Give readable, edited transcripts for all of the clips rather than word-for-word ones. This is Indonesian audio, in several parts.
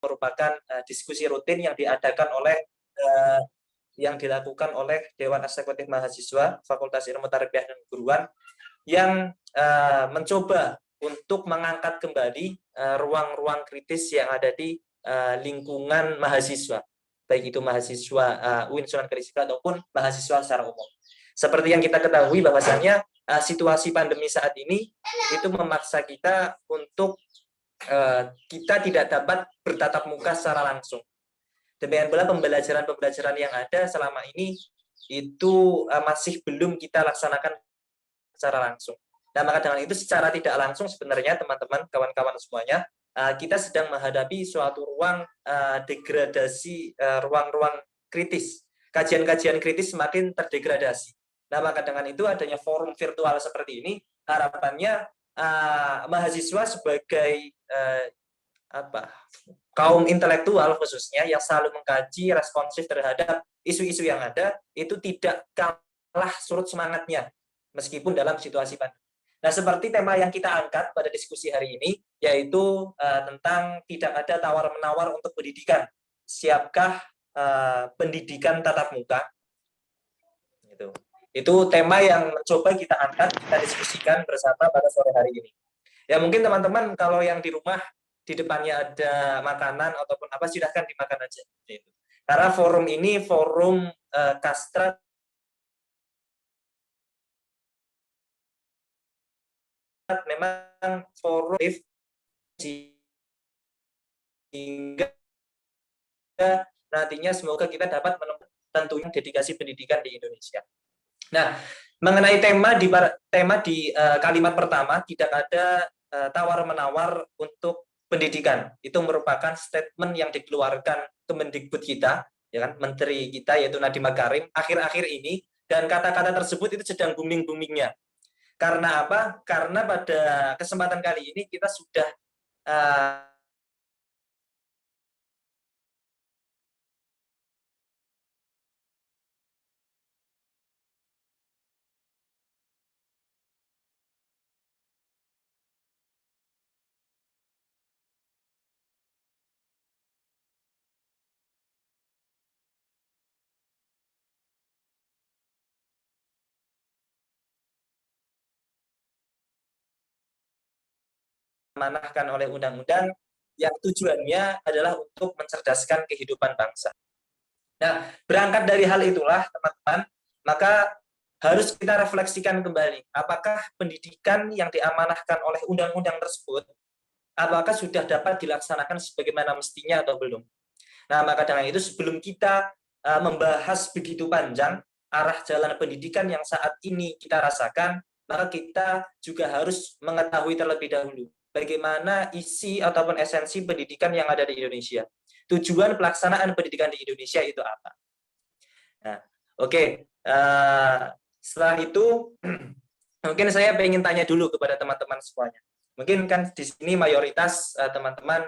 merupakan diskusi rutin yang dilakukan oleh Dewan Eksekutif Mahasiswa Fakultas Ilmu Tarbiyah dan Keguruan yang mencoba untuk mengangkat kembali ruang-ruang kritis yang ada di lingkungan mahasiswa, baik itu mahasiswa UIN Sunan Kalijaga ataupun mahasiswa secara umum. Seperti yang kita ketahui bahwasanya situasi pandemi saat ini itu memaksa kita untuk kita tidak dapat bertatap muka secara langsung. Demikian pula pembelajaran yang ada selama ini itu masih belum kita laksanakan secara langsung. Nah, maka dengan itu secara tidak langsung sebenarnya teman-teman, kawan-kawan semuanya, kita sedang menghadapi suatu ruang degradasi, ruang-ruang kritis. Kajian-kajian kritis semakin terdegradasi. Nah, maka dengan itu adanya forum virtual seperti ini, harapannya mahasiswa sebagai kaum intelektual khususnya yang selalu mengkaji, responsif terhadap isu-isu yang ada, itu tidak kalah surut semangatnya meskipun dalam situasi pandemi. Nah, seperti tema yang kita angkat pada diskusi hari ini, yaitu tentang tidak ada tawar-menawar untuk pendidikan. Siapkah pendidikan tatap muka? Itu tema yang mencoba kita angkat, kita diskusikan bersama pada sore hari ini. Ya, mungkin teman-teman kalau yang di rumah di depannya ada makanan ataupun apa, silahkan dimakan aja. Karena forum ini forum Kastra memang forum sehingga nantinya semoga kita dapat menemukan tentunya dedikasi pendidikan di Indonesia. Nah, mengenai tema di kalimat pertama, tidak ada tawar-menawar untuk pendidikan. Itu merupakan statement yang dikeluarkan Kemendikbud kita, ya kan, Menteri kita yaitu Nadiem Makarim akhir-akhir ini, dan kata-kata tersebut itu sedang booming-boomingnya. Karena apa? Karena pada kesempatan kali ini kita sudah diamanahkan oleh undang-undang yang tujuannya adalah untuk mencerdaskan kehidupan bangsa. Nah, berangkat dari hal itulah, teman-teman, maka harus kita refleksikan kembali, apakah pendidikan yang diamanahkan oleh undang-undang tersebut, apakah sudah dapat dilaksanakan sebagaimana mestinya atau belum. Nah, maka dengan itu sebelum kita membahas begitu panjang arah jalan pendidikan yang saat ini kita rasakan, maka kita juga harus mengetahui terlebih dahulu bagaimana isi ataupun esensi pendidikan yang ada di Indonesia. Tujuan pelaksanaan pendidikan di Indonesia itu apa? Nah, oke. Setelah itu, mungkin saya ingin tanya dulu kepada teman-teman semuanya. Mungkin kan di sini mayoritas teman-teman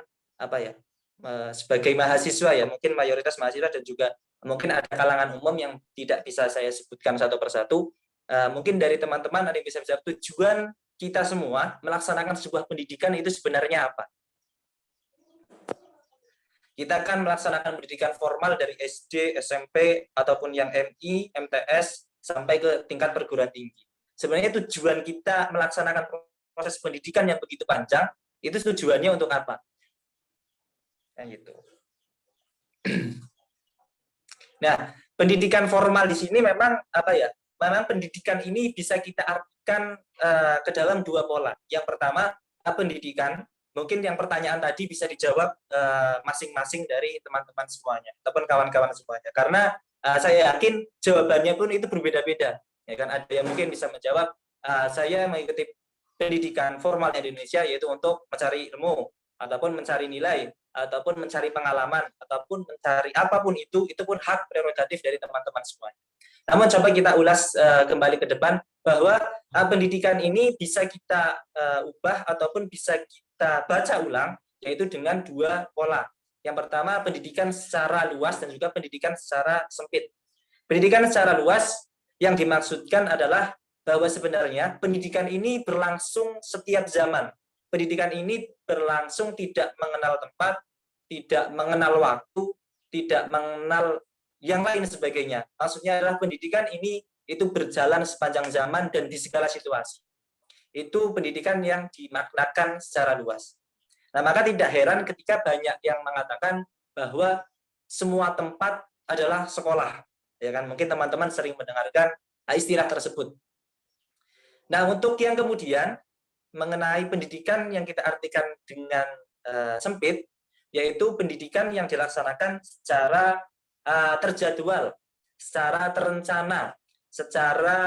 sebagai mahasiswa ya, mungkin mayoritas mahasiswa dan juga mungkin ada kalangan umum yang tidak bisa saya sebutkan satu persatu. Mungkin dari teman-teman ada yang bisa menjawab tujuan kita semua melaksanakan sebuah pendidikan itu sebenarnya apa? Kita akan melaksanakan pendidikan formal dari SD, SMP, ataupun yang MI, MTS, sampai ke tingkat perguruan tinggi. Sebenarnya tujuan kita melaksanakan proses pendidikan yang begitu panjang, itu tujuannya untuk apa? Nah, gitu. Nah, pendidikan formal di sini memang memang pendidikan ini bisa kita artikan ke dalam dua pola. Yang pertama, pendidikan, mungkin yang pertanyaan tadi bisa dijawab masing-masing dari teman-teman semuanya ataupun kawan-kawan semuanya. Karena saya yakin jawabannya pun itu berbeda-beda. Ya kan, ada yang mungkin bisa menjawab saya mengikuti pendidikan formal di Indonesia yaitu untuk mencari ilmu ataupun mencari nilai ataupun mencari pengalaman ataupun mencari apapun itu pun hak prerogatif dari teman-teman semuanya. Namun coba kita ulas kembali ke depan bahwa pendidikan ini bisa kita ubah ataupun bisa kita baca ulang, yaitu dengan dua pola. Yang pertama pendidikan secara luas dan juga pendidikan secara sempit. Pendidikan secara luas yang dimaksudkan adalah bahwa sebenarnya pendidikan ini berlangsung setiap zaman. Pendidikan ini berlangsung tidak mengenal tempat, tidak mengenal waktu, tidak mengenal yang lain sebagainya. Maksudnya adalah pendidikan ini itu berjalan sepanjang zaman dan di segala situasi. Itu pendidikan yang dimaknakan secara luas. Nah, maka tidak heran ketika banyak yang mengatakan bahwa semua tempat adalah sekolah. Ya kan? Mungkin teman-teman sering mendengarkan istilah tersebut. Nah, untuk yang kemudian mengenai pendidikan yang kita artikan dengan sempit, yaitu pendidikan yang dilaksanakan secara terjadwal, secara terencana, secara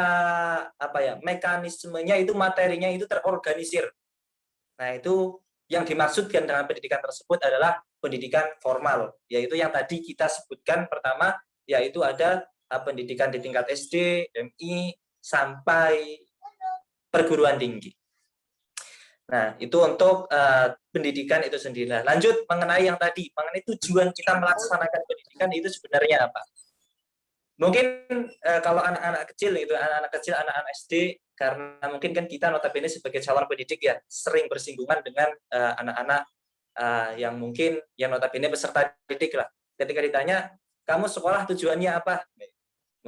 mekanismenya itu, materinya itu terorganisir. Nah, itu yang dimaksudkan dengan pendidikan tersebut adalah pendidikan formal, yaitu yang tadi kita sebutkan pertama, yaitu ada pendidikan di tingkat SD, MI, sampai perguruan tinggi. Nah, itu untuk pendidikan itu sendiri. Nah, lanjut mengenai yang tadi, mengenai tujuan kita melaksanakan pendidikan itu sebenarnya apa? Mungkin kalau anak-anak kecil itu, anak-anak SD, karena mungkin kan kita notabene sebagai calon pendidik ya sering bersinggungan dengan anak-anak yang mungkin yang notabene peserta didik lah. Ketika ditanya, kamu sekolah tujuannya apa?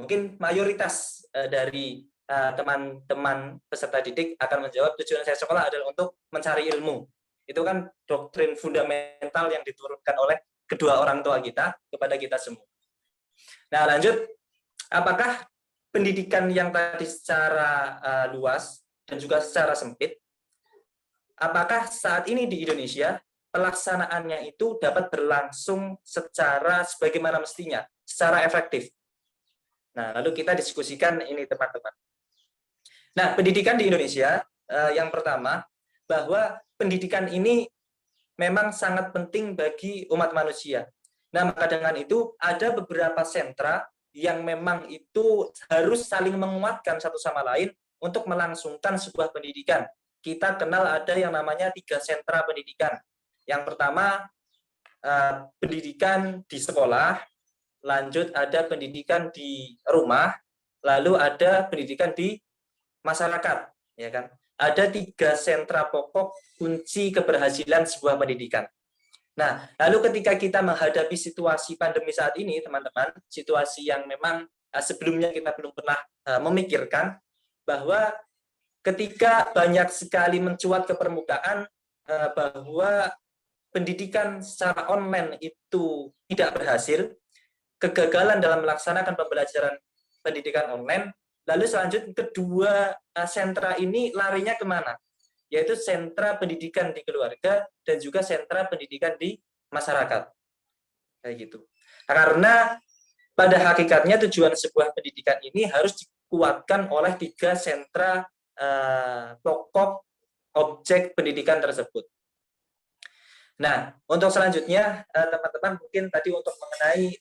Mungkin mayoritas dari teman-teman peserta didik akan menjawab, tujuan saya sekolah adalah untuk mencari ilmu. Itu kan doktrin fundamental yang diturunkan oleh kedua orang tua kita kepada kita semua. Nah, lanjut, apakah pendidikan yang tadi secara luas dan juga secara sempit, apakah saat ini di Indonesia pelaksanaannya itu dapat berlangsung secara sebagaimana mestinya, secara efektif? Nah, lalu kita diskusikan ini teman-teman. Nah, pendidikan di Indonesia, yang pertama, bahwa pendidikan ini memang sangat penting bagi umat manusia. Nah, maka dengan itu ada beberapa sentra yang memang itu harus saling menguatkan satu sama lain untuk melangsungkan sebuah pendidikan. Kita kenal ada yang namanya 3 sentra pendidikan. Yang pertama, pendidikan di sekolah, lanjut ada pendidikan di rumah, lalu ada pendidikan di masyarakat, ya kan? Ada 3 sentra pokok kunci keberhasilan sebuah pendidikan. Nah, lalu ketika kita menghadapi situasi pandemi saat ini, teman-teman, situasi yang memang sebelumnya kita belum pernah memikirkan, bahwa ketika banyak sekali mencuat ke permukaan bahwa pendidikan secara online itu tidak berhasil, kegagalan dalam melaksanakan pembelajaran pendidikan online, lalu selanjutnya kedua sentra ini larinya kemana? Yaitu sentra pendidikan di keluarga dan juga sentra pendidikan di masyarakat. Kayak gitu. Karena pada hakikatnya tujuan sebuah pendidikan ini harus dikuatkan oleh 3 sentra pokok objek pendidikan tersebut. Nah, untuk selanjutnya teman-teman mungkin tadi untuk mengenai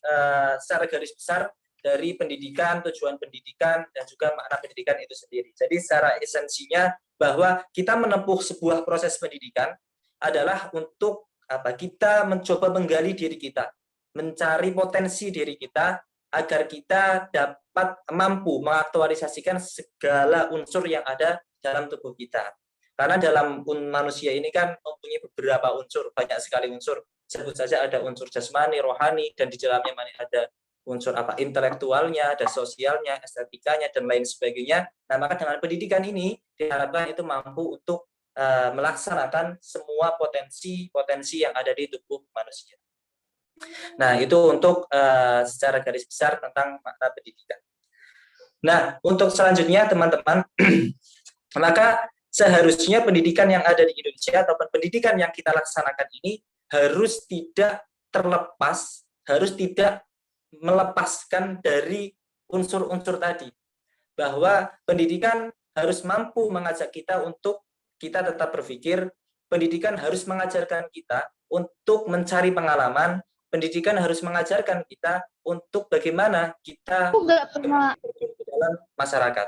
secara garis besar dari pendidikan, tujuan pendidikan, dan juga makna pendidikan itu sendiri. Jadi secara esensinya bahwa kita menempuh sebuah proses pendidikan adalah untuk kita mencoba menggali diri kita, mencari potensi diri kita agar kita dapat mampu mengaktualisasikan segala unsur yang ada dalam tubuh kita. Karena dalam manusia ini kan mempunyai beberapa unsur, banyak sekali unsur. Sebut saja ada unsur jasmani, rohani, dan di dalamnya ada unsur intelektualnya, ada sosialnya, estetikanya, dan lain sebagainya. Nah, maka dengan pendidikan ini diharapkan itu mampu untuk melaksanakan semua potensi yang ada di tubuh manusia. Nah, itu untuk secara garis besar tentang makna pendidikan. Nah, untuk selanjutnya teman-teman, maka seharusnya pendidikan yang ada di Indonesia ataupun pendidikan yang kita laksanakan ini harus tidak terlepas, harus tidak melepaskan dari unsur-unsur tadi, bahwa pendidikan harus mampu mengajak kita untuk kita tetap berpikir, pendidikan harus mengajarkan kita untuk mencari pengalaman, pendidikan harus mengajarkan kita untuk bagaimana kita di dalam masyarakat.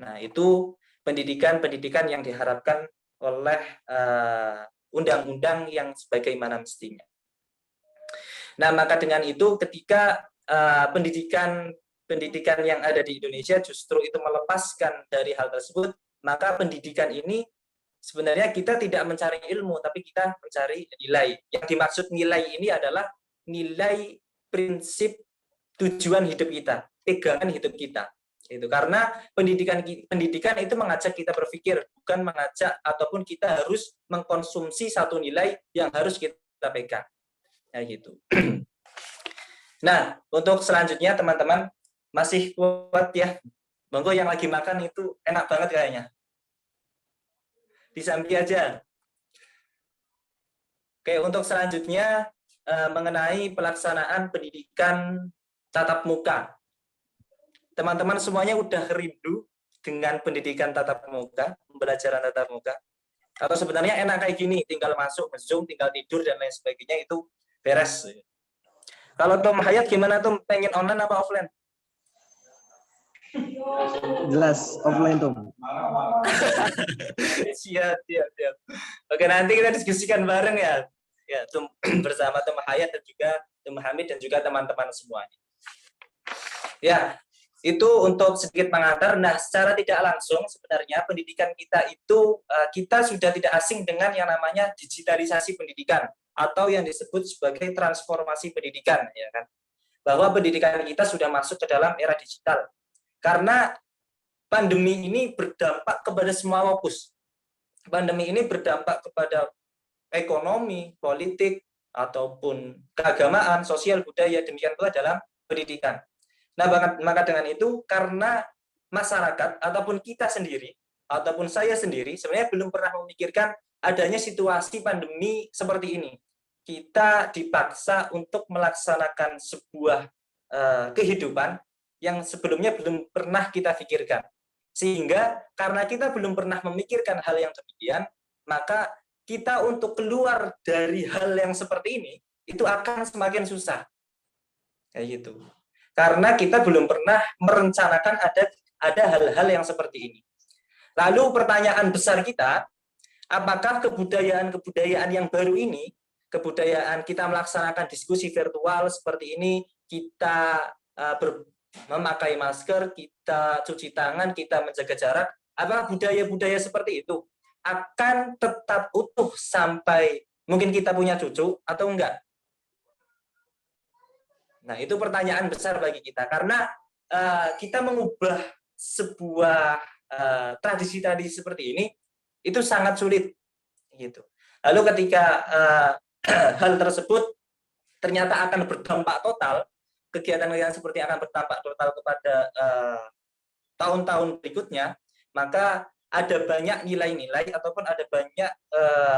Nah, itu pendidikan yang diharapkan oleh undang-undang yang sebagaimana mestinya. Nah, maka dengan itu ketika pendidikan yang ada di Indonesia justru itu melepaskan dari hal tersebut, maka pendidikan ini sebenarnya kita tidak mencari ilmu, tapi kita mencari nilai. Yang dimaksud nilai ini adalah nilai prinsip tujuan hidup kita, pegangan hidup kita. Itu karena pendidikan itu mengajak kita berpikir, bukan mengajak ataupun kita harus mengkonsumsi satu nilai yang harus kita pegang. Ya gitu. Nah, untuk selanjutnya teman-teman masih kuat ya. Monggo yang lagi makan itu enak banget kayaknya. Disambi aja. Oke, untuk selanjutnya mengenai pelaksanaan pendidikan tatap muka. Teman-teman semuanya udah rindu dengan pendidikan tatap muka, pembelajaran tatap muka? Atau sebenarnya enak kayak gini, tinggal masuk, Zoom, tinggal tidur, dan lain sebagainya, itu beres. Kalau Tom Hayat gimana Tom? Pengen online apa offline? Jelas offline Tom. Siap. Oke, nanti kita diskusikan bareng ya. Ya, Tom bersama Tom Hayat dan juga Tom Hamid dan juga teman-teman semuanya. Ya, itu untuk sedikit pengantar. Nah, secara tidak langsung sebenarnya pendidikan kita itu kita sudah tidak asing dengan yang namanya digitalisasi pendidikan atau yang disebut sebagai transformasi pendidikan, ya kan? Bahwa pendidikan kita sudah masuk ke dalam era digital. Karena pandemi ini berdampak kepada semua fokus. Pandemi ini berdampak kepada ekonomi, politik, ataupun keagamaan, sosial, budaya, demikian pula dalam pendidikan. Nah, maka dengan itu, karena masyarakat ataupun kita sendiri, ataupun saya sendiri, sebenarnya belum pernah memikirkan adanya situasi pandemi seperti ini. Kita dipaksa untuk melaksanakan sebuah kehidupan yang sebelumnya belum pernah kita pikirkan. Sehingga karena kita belum pernah memikirkan hal yang demikian, maka kita untuk keluar dari hal yang seperti ini, itu akan semakin susah. Kayak gitu. Karena kita belum pernah merencanakan ada hal-hal yang seperti ini. Lalu pertanyaan besar kita, apakah kebudayaan yang baru ini, kebudayaan kita melaksanakan diskusi virtual seperti ini, kita memakai masker, kita cuci tangan, kita menjaga jarak, apakah budaya-budaya seperti itu akan tetap utuh sampai mungkin kita punya cucu atau enggak? Nah, itu pertanyaan besar bagi kita karena kita mengubah sebuah tradisi-tradisi seperti ini itu sangat sulit gitu. Lalu ketika hal tersebut ternyata akan berdampak total, kegiatan-kegiatan seperti akan berdampak total kepada tahun-tahun berikutnya, maka ada banyak nilai-nilai ataupun ada banyak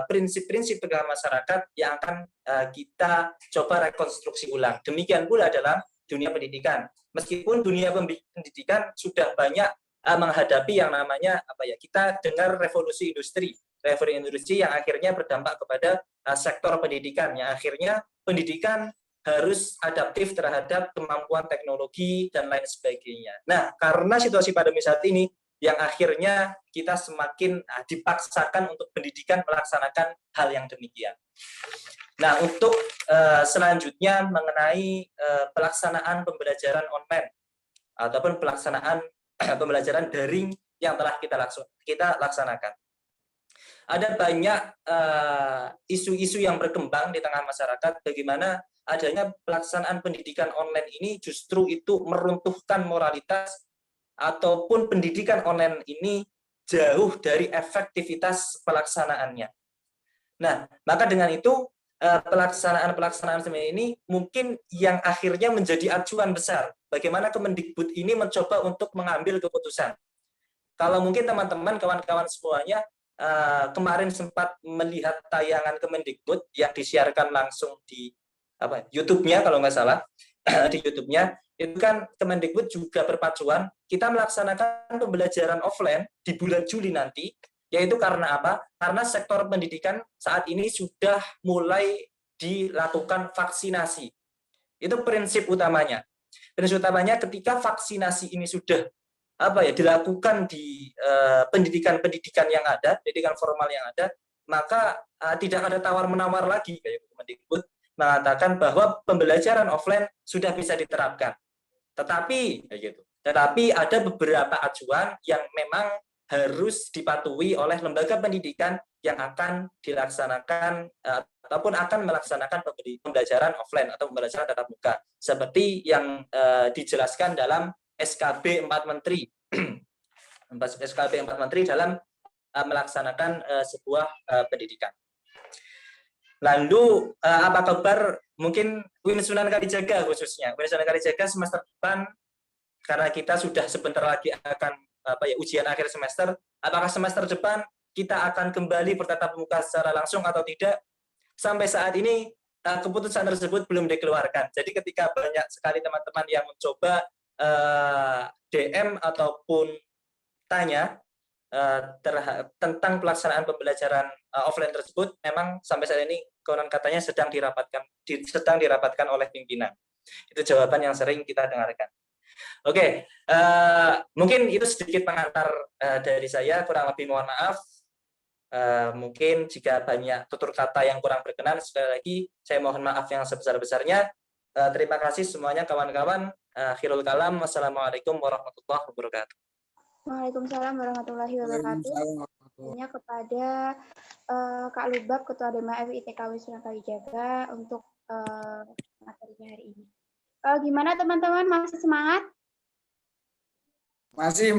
prinsip-prinsip pegangan masyarakat yang akan kita coba rekonstruksi ulang. Demikian pula dalam dunia pendidikan. Meskipun dunia pendidikan sudah banyak menghadapi yang namanya kita dengar revolusi industri yang akhirnya berdampak kepada sektor pendidikan, yang akhirnya pendidikan harus adaptif terhadap kemampuan teknologi dan lain sebagainya. Nah, karena situasi pandemi saat ini yang akhirnya kita semakin dipaksakan untuk pendidikan melaksanakan hal yang demikian. Nah, untuk selanjutnya mengenai pelaksanaan pembelajaran online ataupun pelaksanaan pembelajaran daring yang telah kita laksanakan. Ada banyak isu-isu yang berkembang di tengah masyarakat bagaimana adanya pelaksanaan pendidikan online ini justru itu meruntuhkan moralitas ataupun pendidikan online ini jauh dari efektivitas pelaksanaannya. Nah, maka dengan itu pelaksanaan seperti ini mungkin yang akhirnya menjadi acuan besar. Bagaimana Kemendikbud ini mencoba untuk mengambil keputusan. Kalau mungkin teman-teman, kawan-kawan semuanya kemarin sempat melihat tayangan Kemendikbud yang disiarkan langsung di YouTube-nya kalau nggak salah, di YouTube-nya, itu kan Kemendikbud juga berpacuan kita melaksanakan pembelajaran offline di bulan Juli nanti, yaitu karena apa? Karena sektor pendidikan saat ini sudah mulai dilakukan vaksinasi. Itu prinsip utamanya. Prinsip utamanya ketika vaksinasi ini sudah dilakukan di pendidikan-pendidikan yang ada, pendidikan formal yang ada, maka tidak ada tawar-menawar lagi kayak Kemendikbud mengatakan bahwa pembelajaran offline sudah bisa diterapkan. Tetapi ada beberapa acuan yang memang harus dipatuhi oleh lembaga pendidikan yang akan dilaksanakan ataupun akan melaksanakan pembelajaran offline atau pembelajaran tatap muka seperti yang dijelaskan dalam SKB 4 Menteri SKB 4 Menteri dalam melaksanakan sebuah pendidikan. Lalu apa kabar mungkin UIN Sunan Kalijaga khususnya UIN Sunan Kalijaga semester depan, karena kita sudah sebentar lagi akan ujian akhir semester, apakah semester depan kita akan kembali bertatap muka secara langsung atau tidak? Sampai saat ini keputusan tersebut belum dikeluarkan. Jadi ketika banyak sekali teman-teman yang mencoba DM ataupun tanya tentang pelaksanaan pembelajaran offline tersebut, memang sampai saat ini konon katanya sedang dirapatkan oleh pimpinan. Itu jawaban yang sering kita dengarkan. Oke, mungkin itu sedikit pengantar dari saya, kurang lebih mohon maaf. Mungkin jika banyak tutur kata yang kurang berkenan, sekali lagi saya mohon maaf yang sebesar-besarnya. Terima kasih semuanya kawan-kawan. Akhirul kalam, wassalamualaikum warahmatullahi wabarakatuh. Waalaikumsalam warahmatullahi wabarakatuh. Tanya kepada Kak Lubab, Ketua DEMA FITKW Sunan Kalijaga untuk materinya hari ini. Gimana teman-teman, masih semangat? Masih.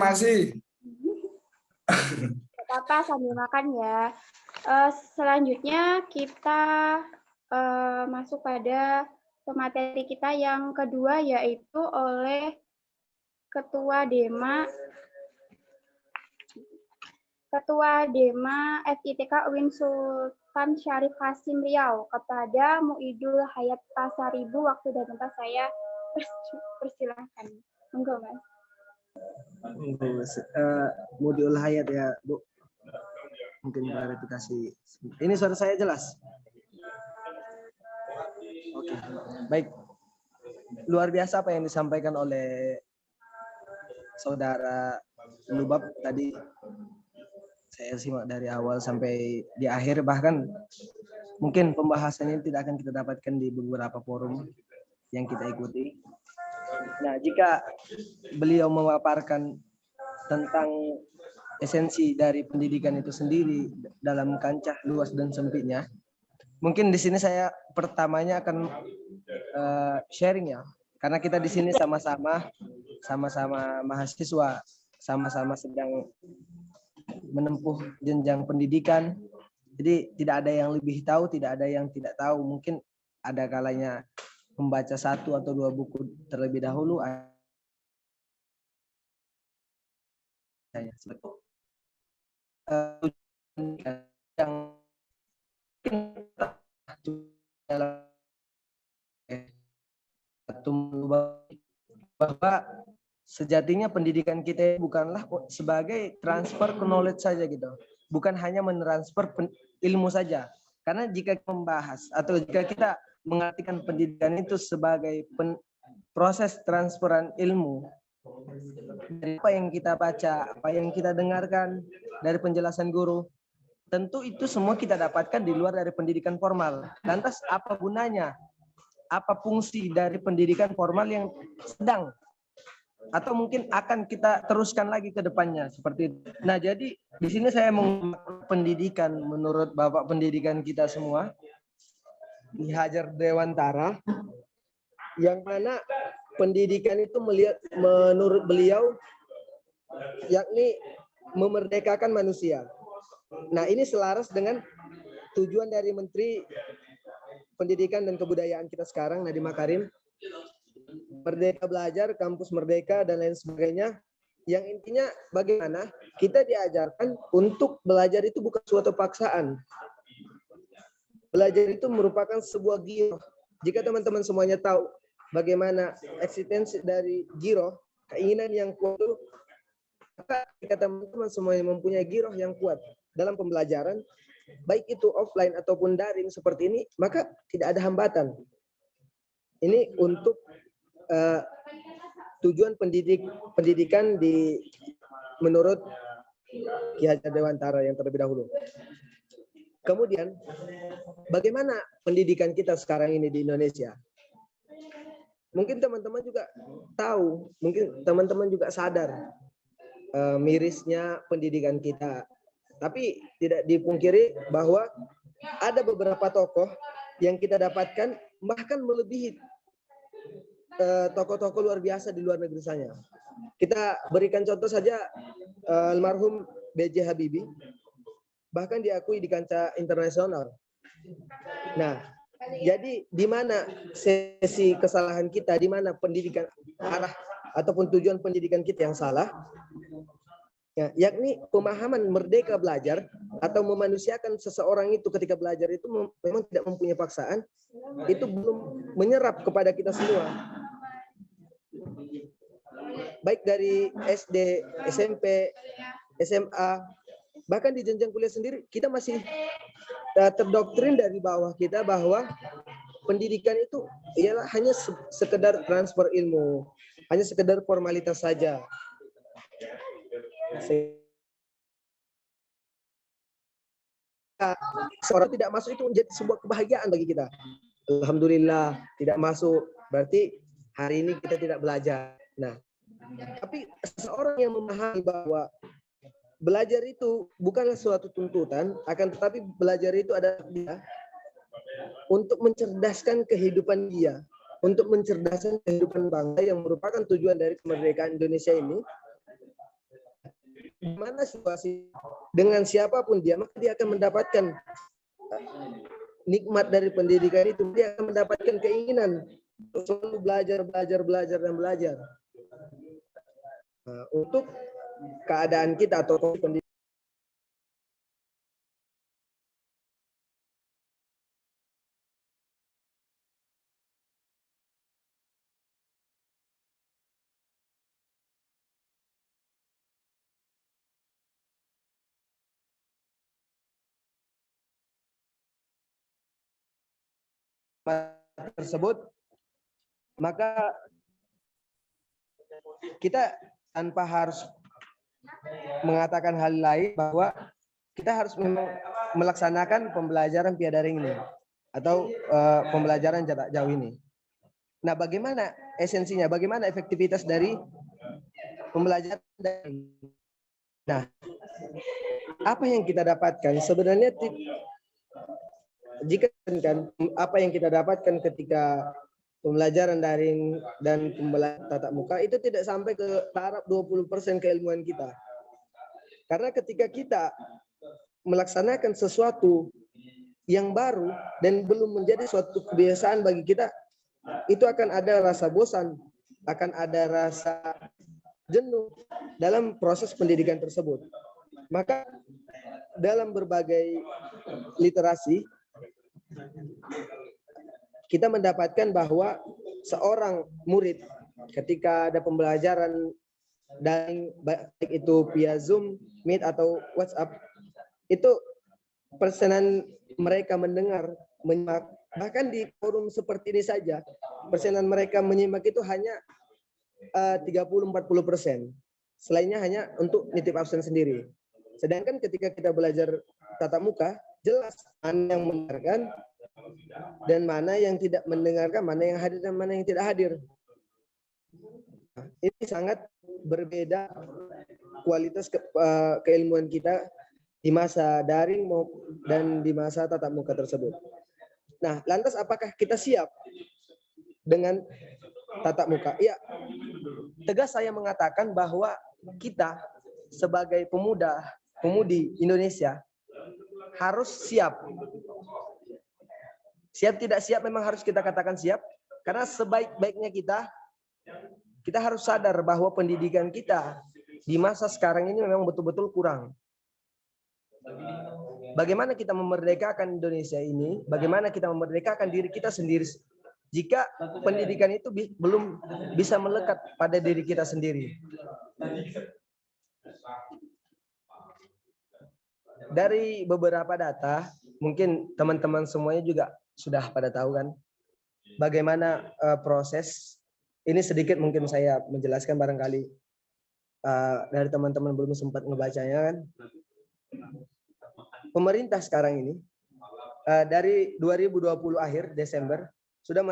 Apa sambil makan ya. Selanjutnya kita masuk pada pemateri kita yang kedua, yaitu oleh Ketua DEMA FITK UIN Sultan Syarif Hasim Riau kepada Muidul Hayat Pasaribu. Waktu dan tempat saya persilahkan. Monggo, Mas. Muidul Hayat ya, Bu. Mungkin klarifikasi. Ini suara saya jelas? Oke, baik. Luar biasa apa yang disampaikan oleh Saudara Lubab tadi. Saya simak dari awal sampai di akhir, bahkan mungkin pembahasannya tidak akan kita dapatkan di beberapa forum yang kita ikuti. Nah, jika beliau memaparkan tentang esensi dari pendidikan itu sendiri dalam kancah luas dan sempitnya, mungkin di sini saya pertamanya akan sharing ya, karena kita di sini sama-sama mahasiswa, sama-sama sedang menempuh jenjang pendidikan. Jadi tidak ada yang lebih tahu, tidak ada yang tidak tahu. Mungkin ada kalanya membaca 1 atau 2 buku terlebih dahulu. Yang bahwa sejatinya pendidikan kita bukanlah sebagai transfer knowledge saja gitu. Bukan hanya mentransfer ilmu saja. Karena jika membahas atau jika kita mengartikan pendidikan itu sebagai proses transferan ilmu, dari apa yang kita baca, apa yang kita dengarkan dari penjelasan guru, tentu itu semua kita dapatkan di luar dari pendidikan formal. Lantas apa gunanya? Apa fungsi dari pendidikan formal yang sedang atau mungkin akan kita teruskan lagi ke depannya seperti itu. Nah, jadi di sini saya menggunakan pendidikan menurut Bapak pendidikan kita semua, Ki Hajar Dewantara, yang mana pendidikan itu menurut beliau yakni memerdekakan manusia. Nah, ini selaras dengan tujuan dari Menteri Pendidikan dan Kebudayaan kita sekarang, Nadiem Makarim. Merdeka belajar, kampus merdeka, dan lain sebagainya. Yang intinya bagaimana kita diajarkan untuk belajar itu bukan suatu paksaan. Belajar itu merupakan sebuah giroh. Jika teman-teman semuanya tahu bagaimana eksistensi dari giroh, keinginan yang kuat itu, maka jika teman-teman semuanya mempunyai giroh yang kuat dalam pembelajaran, baik itu offline ataupun daring seperti ini, maka tidak ada hambatan. Ini untuk tujuan pendidikan menurut Ki Hajar Dewantara yang terlebih dahulu. Kemudian, bagaimana pendidikan kita sekarang ini di Indonesia? Mungkin teman-teman juga tahu, mungkin teman-teman juga sadar mirisnya pendidikan kita. Tapi tidak dipungkiri bahwa ada beberapa tokoh yang kita dapatkan bahkan melebihi tokoh-tokoh luar biasa di luar negeri sana. Kita berikan contoh saja almarhum B.J. Habibie, bahkan diakui di kancah internasional. Nah, jadi di mana sesi kesalahan kita, di mana pendidikan arah ataupun tujuan pendidikan kita yang salah, ya, yakni pemahaman merdeka belajar atau memanusiakan seseorang itu ketika belajar itu memang tidak mempunyai paksaan, itu belum menyerap kepada kita semua. Baik dari SD, SMP, SMA, bahkan di jenjang kuliah sendiri, kita masih terdoktrin dari bawah kita bahwa pendidikan itu ialah hanya sekedar transfer ilmu, hanya sekedar formalitas saja. Seorang tidak masuk itu menjadi sebuah kebahagiaan bagi kita. Alhamdulillah tidak masuk, berarti hari ini kita tidak belajar. Nah, tapi seseorang yang memahami bahwa belajar itu bukanlah suatu tuntutan, akan tetapi belajar itu adalah dia untuk mencerdaskan kehidupan dia, untuk mencerdaskan kehidupan bangsa yang merupakan tujuan dari kemerdekaan Indonesia ini. Di mana situasi dengan siapapun dia, maka dia akan mendapatkan nikmat dari pendidikan itu. Dia akan mendapatkan keinginan untuk selalu belajar. Nah, untuk keadaan kita atau pendidikan. Tersebut, maka kita tanpa harus mengatakan hal lain bahwa kita harus memang melaksanakan pembelajaran via daring ini atau pembelajaran jarak jauh ini. Nah, bagaimana esensinya? Bagaimana efektivitas dari pembelajaran daring? Nah, apa yang kita dapatkan sebenarnya? Jika kan apa yang kita dapatkan ketika pembelajaran daring dan pembelajaran tatap muka itu tidak sampai ke taraf 20% keilmuan kita. Karena ketika kita melaksanakan sesuatu yang baru dan belum menjadi suatu kebiasaan bagi kita, itu akan ada rasa bosan, akan ada rasa jenuh dalam proses pendidikan tersebut. Maka dalam berbagai literasi kita mendapatkan bahwa seorang murid ketika ada pembelajaran daring, baik itu via Zoom, Meet atau WhatsApp, itu persenan mereka mendengar, menyimak, bahkan di forum seperti ini saja, persenan mereka menyimak itu hanya 30-40%. Selainnya hanya untuk nitip absen sendiri. Sedangkan ketika kita belajar tatap muka, jelas mana yang mendengarkan dan mana yang tidak mendengarkan, mana yang hadir dan mana yang tidak hadir. Ini sangat berbeda kualitas keilmuan kita di masa daring dan di masa tatap muka tersebut. Nah, lantas apakah kita siap dengan tatap muka? Ya, tegas saya mengatakan bahwa kita sebagai pemudi Indonesia harus siap. Siap tidak siap memang harus kita katakan siap, karena sebaik-baiknya kita harus sadar bahwa pendidikan kita di masa sekarang ini memang betul-betul kurang. Bagaimana kita memerdekakan Indonesia ini? Bagaimana kita memerdekakan diri kita sendiri jika pendidikan itu belum bisa melekat pada diri kita sendiri? Dari beberapa data, mungkin teman-teman semuanya juga sudah pada tahu kan bagaimana proses ini. Sedikit mungkin saya menjelaskan, barangkali dari teman-teman belum sempat ngebacanya kan. Pemerintah sekarang ini dari 2020 akhir Desember sudah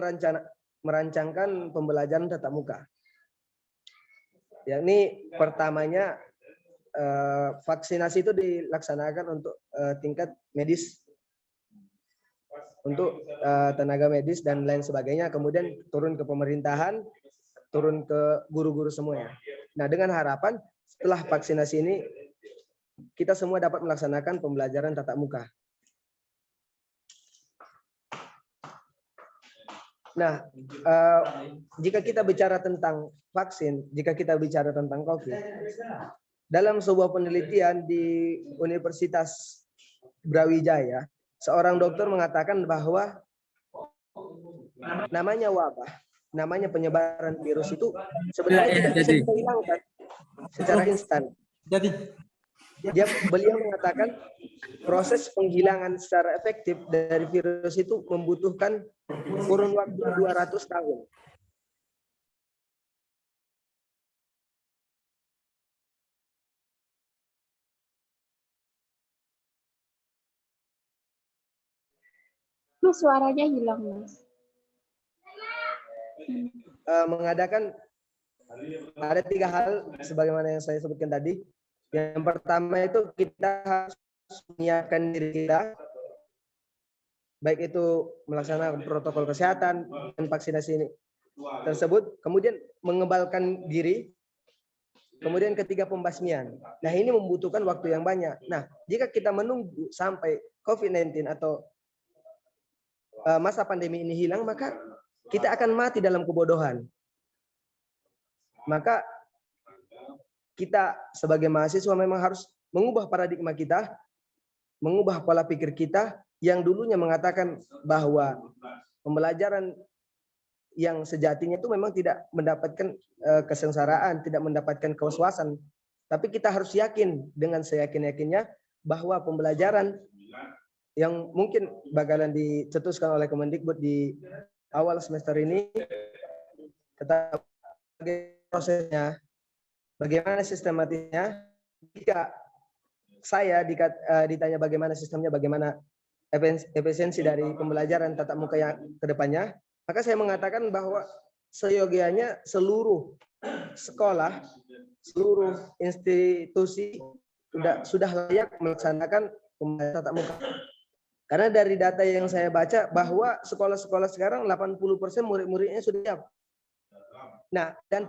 merancangkan pembelajaran tatap muka. Yakni pertamanya vaksinasi itu dilaksanakan untuk tingkat medis, untuk tenaga medis dan lain sebagainya, kemudian turun ke pemerintahan, turun ke guru-guru semuanya. Nah, dengan harapan setelah vaksinasi ini kita semua dapat melaksanakan pembelajaran tatap muka. Nah, jika kita bicara tentang vaksin, jika kita bicara tentang COVID, dalam sebuah penelitian di Universitas Brawijaya, seorang dokter mengatakan bahwa namanya wabah, namanya penyebaran virus itu sebenarnya tidak bisa dihilangkan secara instan. Beliau mengatakan proses penghilangan secara efektif dari virus itu membutuhkan kurun waktu 200 tahun. Mas, suaranya hilang, Mas. Mengadakan ada 3 hal sebagaimana yang saya sebutkan tadi. Yang pertama itu kita harus menyiapkan diri kita, baik itu melaksanakan protokol kesehatan dan vaksinasi ini tersebut, kemudian mengebalkan diri, kemudian ketiga pembasmian. Nah, ini membutuhkan waktu yang banyak. Nah, jika kita menunggu sampai COVID-19 atau masa pandemi ini hilang, maka kita akan mati dalam kebodohan. Maka kita sebagai mahasiswa memang harus mengubah paradigma kita, mengubah pola pikir kita yang dulunya mengatakan bahwa pembelajaran yang sejatinya itu memang tidak mendapatkan kesengsaraan, tidak mendapatkan kewaswasan. Tapi kita harus yakin dengan seyakin-yakinnya bahwa pembelajaran yang mungkin bakalan dicetuskan oleh Kemendikbud di awal semester ini, tetap prosesnya, bagaimana sistematisnya. Jika saya ditanya bagaimana sistemnya, bagaimana efisiensi dari pembelajaran tatap muka yang kedepannya, maka saya mengatakan bahwa seyogianya seluruh sekolah, seluruh institusi sudah layak melaksanakan pembelajaran tatap muka. Karena dari data yang saya baca bahwa sekolah-sekolah sekarang 80% murid-muridnya sudah siap. Nah, dan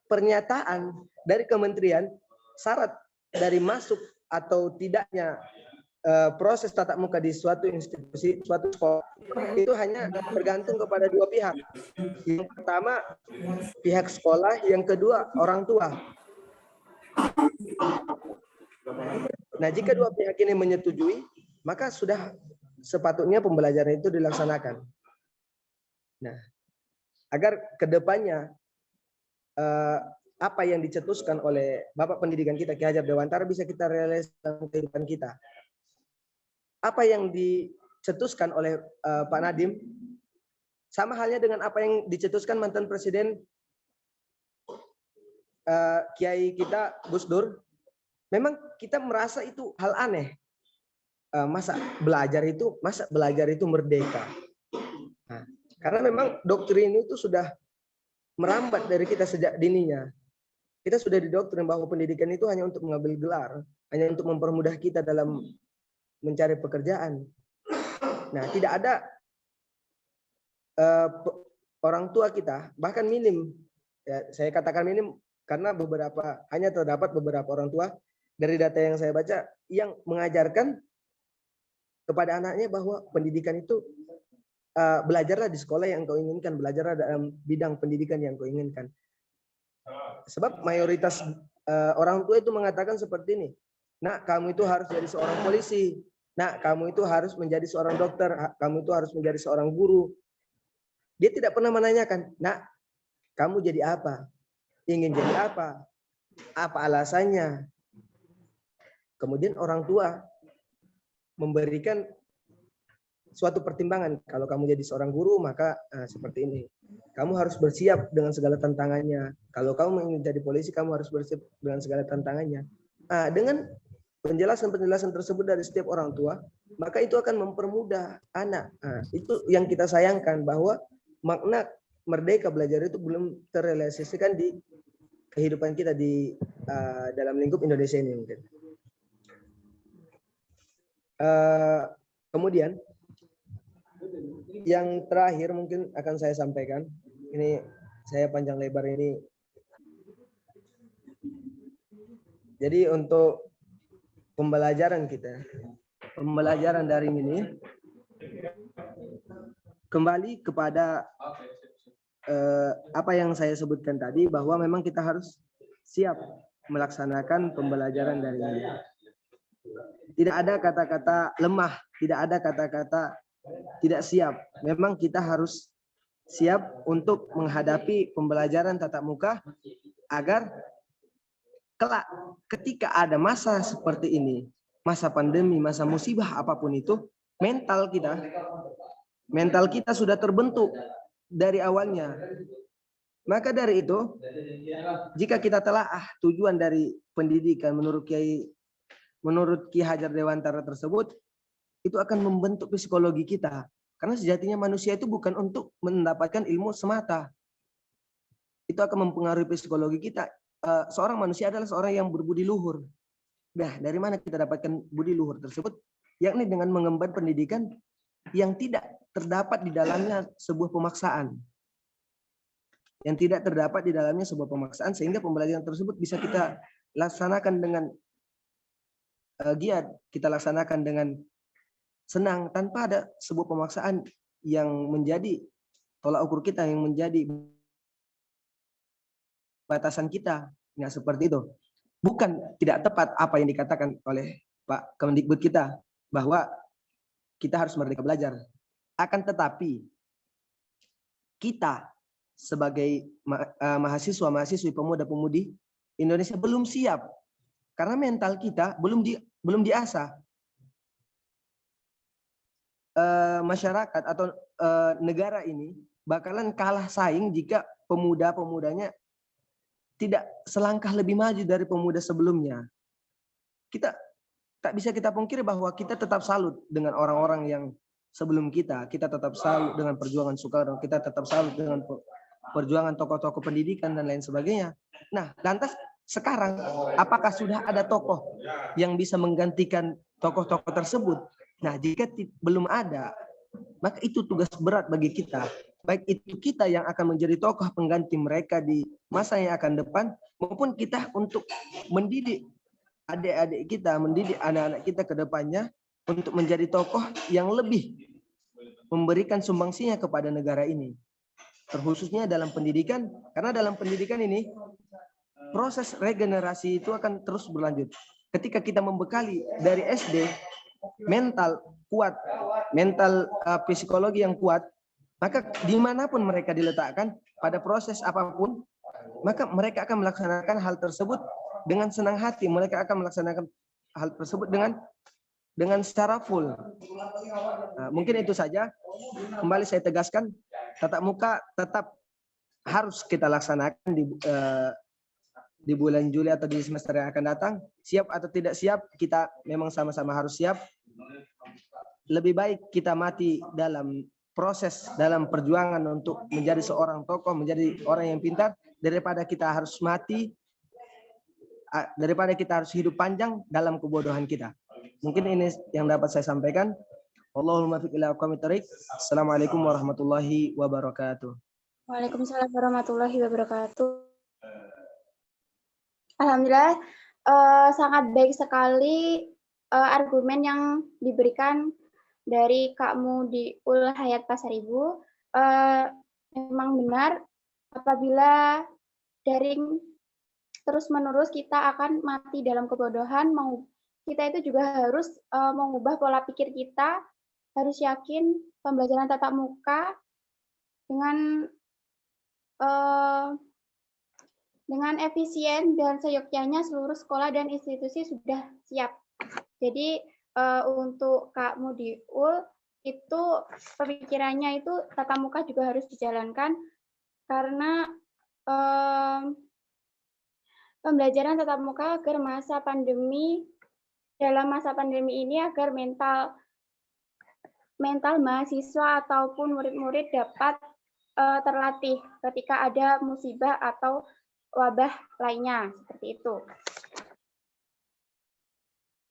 pernyataan dari kementerian, syarat dari masuk atau tidaknya proses tatap muka di suatu institusi, suatu sekolah, itu hanya tergantung kepada 2 pihak. Yang pertama, pihak sekolah, yang kedua, orang tua. Nah, jika 2 pihak ini menyetujui, maka sudah sepatutnya pembelajaran itu dilaksanakan. Nah, agar kedepannya apa yang dicetuskan oleh Bapak Pendidikan kita Ki Hajar Dewantara bisa kita realisasikan dalam kehidupan kita. Apa yang dicetuskan oleh Pak Nadiem sama halnya dengan apa yang dicetuskan mantan Presiden Kiai kita Gus Dur. Memang kita merasa itu hal aneh. Masa belajar itu merdeka. Nah, karena memang doktrin itu sudah merambat dari kita sejak dininya. Kita sudah didoktrin bahwa pendidikan itu hanya untuk mengambil gelar, hanya untuk mempermudah kita dalam mencari pekerjaan. Nah, tidak ada orang tua kita, bahkan minim, ya, saya katakan minim karena hanya terdapat beberapa orang tua dari data yang saya baca yang mengajarkan kepada anaknya bahwa pendidikan itu belajarlah di sekolah yang kau inginkan, belajarlah dalam bidang pendidikan yang kau inginkan. Sebab mayoritas orang tua itu mengatakan seperti ini, nak kamu itu harus jadi seorang polisi, nak kamu itu harus menjadi seorang dokter, kamu itu harus menjadi seorang guru. Dia tidak pernah menanyakan, nak kamu jadi apa, ingin jadi apa alasannya. Kemudian orang tua memberikan suatu pertimbangan, kalau kamu jadi seorang guru maka seperti ini, kamu harus bersiap dengan segala tantangannya. Kalau kamu ingin jadi polisi, kamu harus bersiap dengan segala tantangannya. Dengan penjelasan-penjelasan tersebut dari setiap orang tua, maka itu akan mempermudah anak. Itu yang kita sayangkan, bahwa makna merdeka belajar itu belum terrealisasikan di kehidupan kita di dalam lingkup Indonesia ini mungkin. Kemudian yang terakhir mungkin akan saya sampaikan. Ini saya panjang lebar ini. Jadi untuk pembelajaran kita, pembelajaran daring ini kembali kepada apa yang saya sebutkan tadi, bahwa memang kita harus siap melaksanakan pembelajaran daring ini. Tidak ada kata-kata lemah, tidak ada kata-kata tidak siap. Memang kita harus siap untuk menghadapi pembelajaran tatap muka agar kelak ketika ada masa seperti ini, masa pandemi, masa musibah apapun itu, mental kita sudah terbentuk dari awalnya. Maka dari itu, jika kita telaah tujuan dari pendidikan menurut Ki Hajar Dewantara tersebut, itu akan membentuk psikologi kita. Karena sejatinya manusia itu bukan untuk mendapatkan ilmu semata. Itu akan mempengaruhi psikologi kita. Seorang manusia adalah seorang yang berbudi luhur. Nah, dari mana kita dapatkan budi luhur tersebut? Yakni dengan mengemban pendidikan yang tidak terdapat di dalamnya sebuah pemaksaan. Yang tidak terdapat di dalamnya sebuah pemaksaan, sehingga pembelajaran tersebut bisa kita laksanakan dengan giat, kita laksanakan dengan senang tanpa ada sebuah pemaksaan yang menjadi tolak ukur kita, yang menjadi batasan kita. Nah, seperti itu. Bukan tidak tepat apa yang dikatakan oleh Pak Kemendikbud kita bahwa kita harus merdeka belajar. Akan tetapi kita sebagai mahasiswa-mahasiswi, pemuda-pemudi Indonesia belum siap karena mental kita belum diasah. Masyarakat atau negara ini bakalan kalah saing jika pemuda-pemudanya tidak selangkah lebih maju dari pemuda sebelumnya. Kita tak bisa kita pungkiri bahwa kita tetap salut dengan orang-orang yang sebelum kita tetap salut dengan perjuangan Soekarno, kita tetap salut dengan perjuangan tokoh-tokoh pendidikan dan lain sebagainya. Nah, lantas sekarang apakah sudah ada tokoh yang bisa menggantikan tokoh-tokoh tersebut? Nah, jika belum ada, maka itu tugas berat bagi kita. Baik itu kita yang akan menjadi tokoh pengganti mereka di masa yang akan depan, maupun kita untuk mendidik adik-adik kita, mendidik anak-anak kita ke depannya untuk menjadi tokoh yang lebih memberikan sumbangsinya kepada negara ini. Terkhususnya dalam pendidikan, karena dalam pendidikan ini proses regenerasi itu akan terus berlanjut. Ketika kita membekali dari SD, mental kuat, mental psikologi yang kuat, maka dimanapun mereka diletakkan pada proses apapun, maka mereka akan melaksanakan hal tersebut dengan senang hati. Mereka akan melaksanakan hal tersebut dengan secara full. Nah, mungkin itu saja. Kembali saya tegaskan, tatap muka tetap harus kita laksanakan di bulan Juli atau di semester yang akan datang. Siap atau tidak siap, kita memang sama-sama harus siap. Lebih baik kita mati dalam proses, dalam perjuangan untuk menjadi seorang tokoh, menjadi orang yang pintar, daripada kita harus mati, daripada kita harus hidup panjang dalam kebodohan kita. Mungkin ini yang dapat saya sampaikan. Allahumma fiq ila aqwamit thariq. Assalamualaikum warahmatullahi wabarakatuh. Waalaikumsalam warahmatullahi wabarakatuh. Alhamdulillah, sangat baik sekali argumen yang diberikan dari Kak Mudiul Hayat Pasaribu. Memang benar, apabila daring terus-menerus kita akan mati dalam kebodohan. Kita itu juga harus mengubah pola pikir kita, harus yakin pembelajaran tatap muka dengan efisien dan seyogyanya seluruh sekolah dan institusi sudah siap. Jadi untuk Kak Mudiul itu pemikirannya itu tatap muka juga harus dijalankan karena pembelajaran tatap muka agar dalam masa pandemi ini agar mental mahasiswa ataupun murid-murid dapat terlatih ketika ada musibah atau wabah lainnya, seperti itu.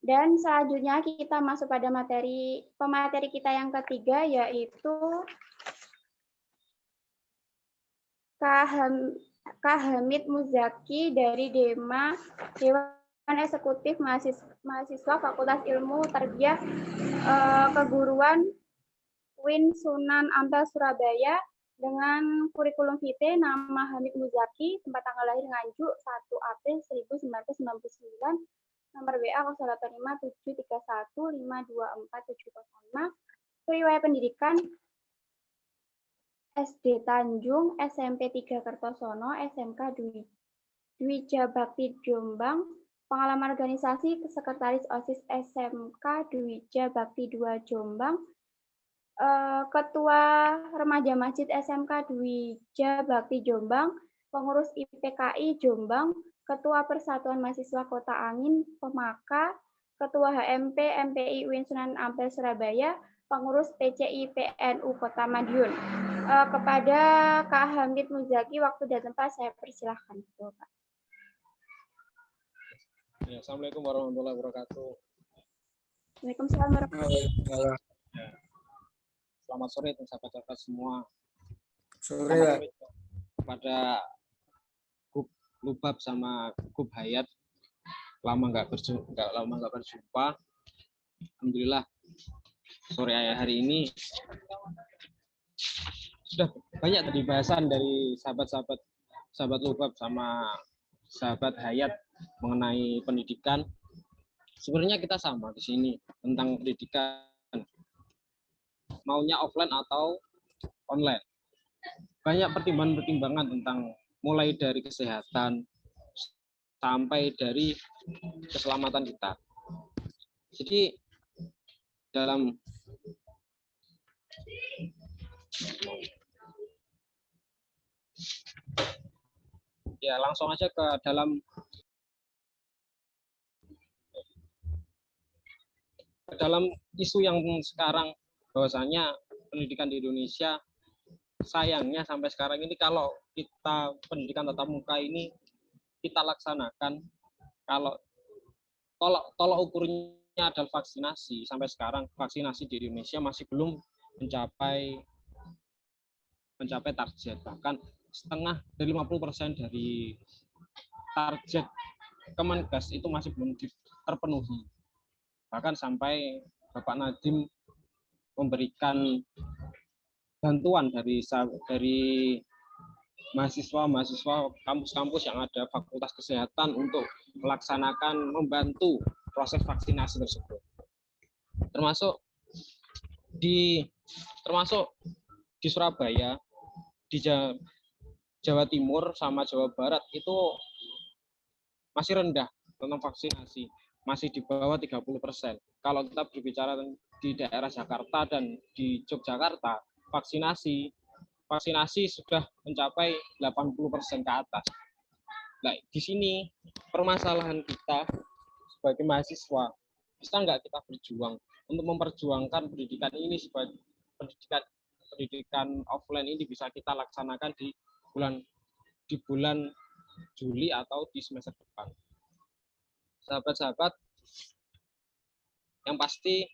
Dan selanjutnya kita masuk pada pemateri kita yang ketiga, yaitu Kak Hamid Muzaki dari Dewan Eksekutif Mahasiswa Fakultas Ilmu Tarbiyah Keguruan UIN Sunan Ampel Surabaya dengan kurikulum vitae nama Hamid Muzaki, tempat tanggal lahir Nganjuk 1 April 1999, nomor WA 085731524705, riwayat pendidikan SD Tanjung, SMP 3 Kertosono, SMK Dwi Jabakti Jombang, pengalaman organisasi sekretaris OSIS SMK Dwi Jabakti 2 Jombang, Ketua Remaja Masjid SMK Dwi Jabakti Jombang, pengurus IPKI Jombang, Ketua Persatuan Mahasiswa Kota Angin Pemaka, Ketua HMP MPI UIN Sunan Ampel Surabaya, pengurus PCI PNU Kota Madiun. Kepada Kak Hamid Muzaki, waktu dan tempat saya persilahkan. Ya, Assalamualaikum warahmatullahi wabarakatuh. Waalaikumsalam warahmatullahi wabarakatuh. Selamat sore sahabat-sahabat semua. Sore Selamat ya. sore kepada Gub Lubab sama Gub Hayat. Lama nggak berjumpa. Alhamdulillah sore hari ini sudah banyak tadi bahasan dari sahabat Lubab sama sahabat Hayat mengenai pendidikan. Sebenarnya kita sama di sini tentang pendidikan, maunya offline atau online. Banyak pertimbangan-pertimbangan tentang mulai dari kesehatan sampai dari keselamatan kita. Jadi dalam langsung aja ke dalam isu yang sekarang, bahwasanya pendidikan di Indonesia sayangnya sampai sekarang ini kalau kita pendidikan tatap muka ini kita laksanakan, kalau tolak ukurnya adalah vaksinasi, sampai sekarang vaksinasi di Indonesia masih belum mencapai target, bahkan setengah dari 50% dari target Kemenkes itu masih belum terpenuhi. Bahkan sampai Bapak Nadiem memberikan bantuan dari mahasiswa kampus-kampus yang ada Fakultas Kesehatan untuk melaksanakan, membantu proses vaksinasi tersebut. Termasuk di Surabaya, di Jawa Timur sama Jawa Barat itu masih rendah tentang vaksinasi, masih di bawah 30%. Kalau kita berbicara di daerah Jakarta dan di Yogyakarta, vaksinasi sudah mencapai 80% ke atas. Nah, di sini permasalahan kita sebagai mahasiswa, bisa nggak kita berjuang untuk memperjuangkan pendidikan ini sebagai pendidikan offline ini bisa kita laksanakan di bulan Juli atau di semester depan. Sahabat-sahabat, yang pasti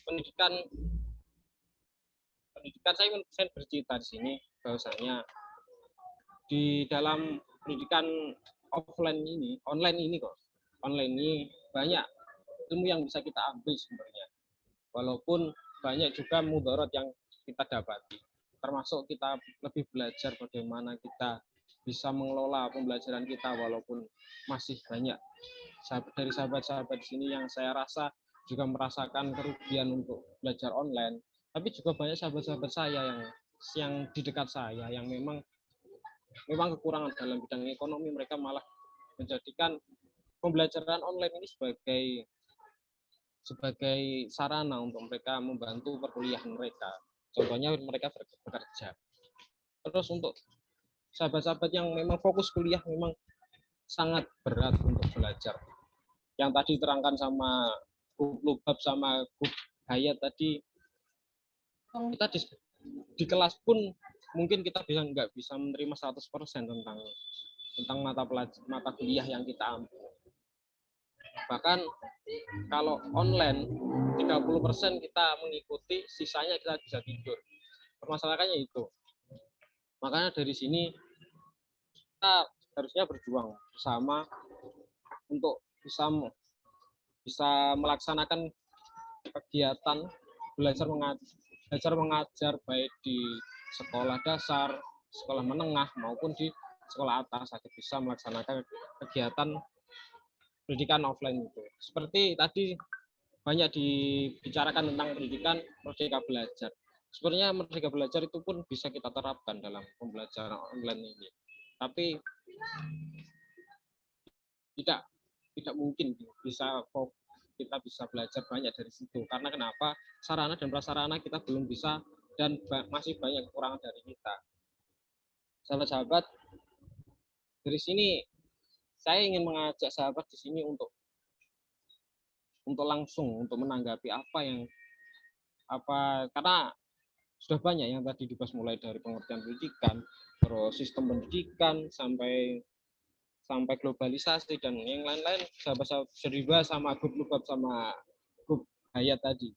pendidikan saya bercerita di sini bahwasanya di dalam pendidikan online ini banyak ilmu yang bisa kita ambil sebenarnya, walaupun banyak juga mudarat yang kita dapati, termasuk kita lebih belajar bagaimana kita bisa mengelola pembelajaran kita, walaupun masih banyak dari sahabat-sahabat di sini yang saya rasa juga merasakan kerugian untuk belajar online, tapi juga banyak sahabat-sahabat saya yang di dekat saya yang memang kekurangan dalam bidang ekonomi. Mereka malah menjadikan pembelajaran online ini sebagai sarana untuk mereka membantu perkuliahan mereka. Contohnya mereka bekerja. Terus untuk sahabat-sahabat yang memang fokus kuliah memang sangat berat untuk belajar. Yang tadi diterangkan sama Gub Lubab sama Gub Hayat tadi, kita di kelas pun mungkin kita nggak bisa menerima 100% tentang tentang mata kuliah yang kita ambil. Bahkan kalau online 30% kita mengikuti, sisanya kita bisa tidur. Permasalahannya itu. Makanya dari sini kita harusnya berjuang bersama untuk bisa melaksanakan kegiatan belajar mengajar baik di sekolah dasar, sekolah menengah maupun di sekolah atas agar bisa melaksanakan kegiatan pendidikan offline itu. Seperti tadi banyak dibicarakan tentang pendidikan Merdeka Belajar. Sebenarnya Merdeka Belajar itu pun bisa kita terapkan dalam pembelajaran online ini. Tapi tidak mungkin kita bisa belajar banyak dari situ. Karena kenapa? Sarana dan prasarana kita belum bisa dan masih banyak kekurangan dari kita. Sahabat-sahabat, dari sini saya ingin mengajak sahabat di sini untuk langsung untuk menanggapi karena sudah banyak yang tadi dibahas, mulai dari pengertian pendidikan, terus sistem pendidikan sampai globalisasi dan yang lain-lain. Sahabat-sahabat sudah dibahas sama grup Lugab sama grup Hayat tadi.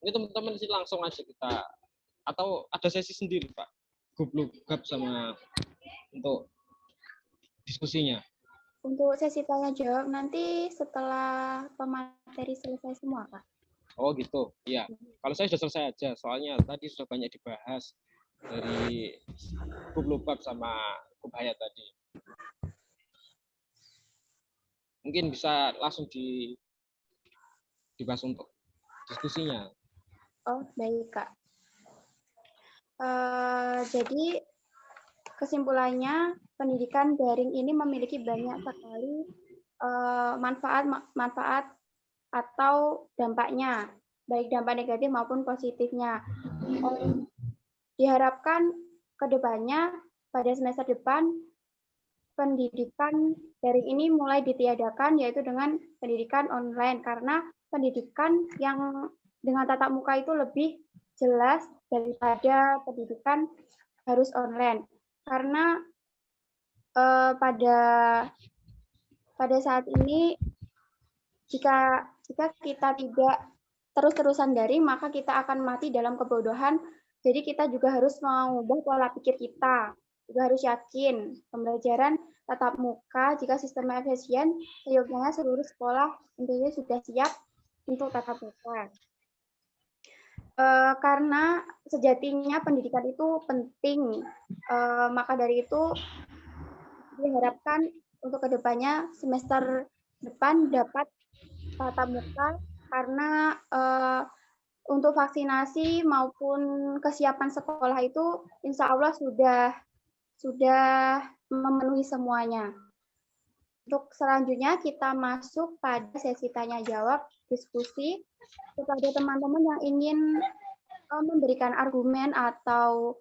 Ini teman-teman sih langsung aja kita, atau ada sesi sendiri Pak, grup Lugab sama untuk diskusinya. Untuk sesi tanya jawab nanti setelah pemateri selesai semua, Kak. Oh gitu, iya. Kalau saya sudah selesai aja, soalnya tadi sudah banyak dibahas dari grup Lugab sama grup Hayat tadi. Mungkin bisa langsung dibahas untuk diskusinya. Oh, baik, Kak. Jadi kesimpulannya, pendidikan daring ini memiliki banyak sekali manfaat atau dampaknya, baik dampak negatif maupun positifnya. Diharapkan ke depannya pada semester depan pendidikan daring ini mulai ditiadakan, yaitu dengan pendidikan online, karena pendidikan yang dengan tatap muka itu lebih jelas daripada pendidikan harus online. Karena pada saat ini jika kita tidak terus-terusan daring, maka kita akan mati dalam kebodohan. Jadi kita juga harus mengubah pola pikir kita. Juga harus yakin pembelajaran tatap muka jika sistemnya efisien, seyogyanya seluruh sekolah Indonesia sudah siap untuk tatap muka. Karena sejatinya pendidikan itu penting, maka dari itu diharapkan untuk kedepannya semester depan dapat tatap muka, karena untuk vaksinasi maupun kesiapan sekolah itu insya Allah sudah memenuhi semuanya. Untuk selanjutnya kita masuk pada sesi tanya jawab diskusi. Kepada teman-teman yang ingin memberikan argumen atau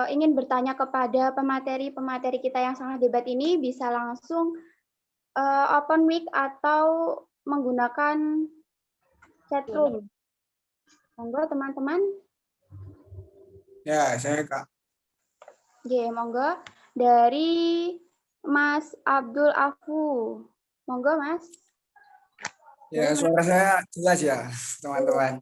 ingin bertanya kepada pemateri kita yang sangat hebat ini, bisa langsung open mic atau menggunakan chat room. Monggo teman-teman. Ya, saya Kak. Oke, monggo dari Mas Abdul Afu. Monggo Mas. Ya, suara saya jelas ya, teman-teman.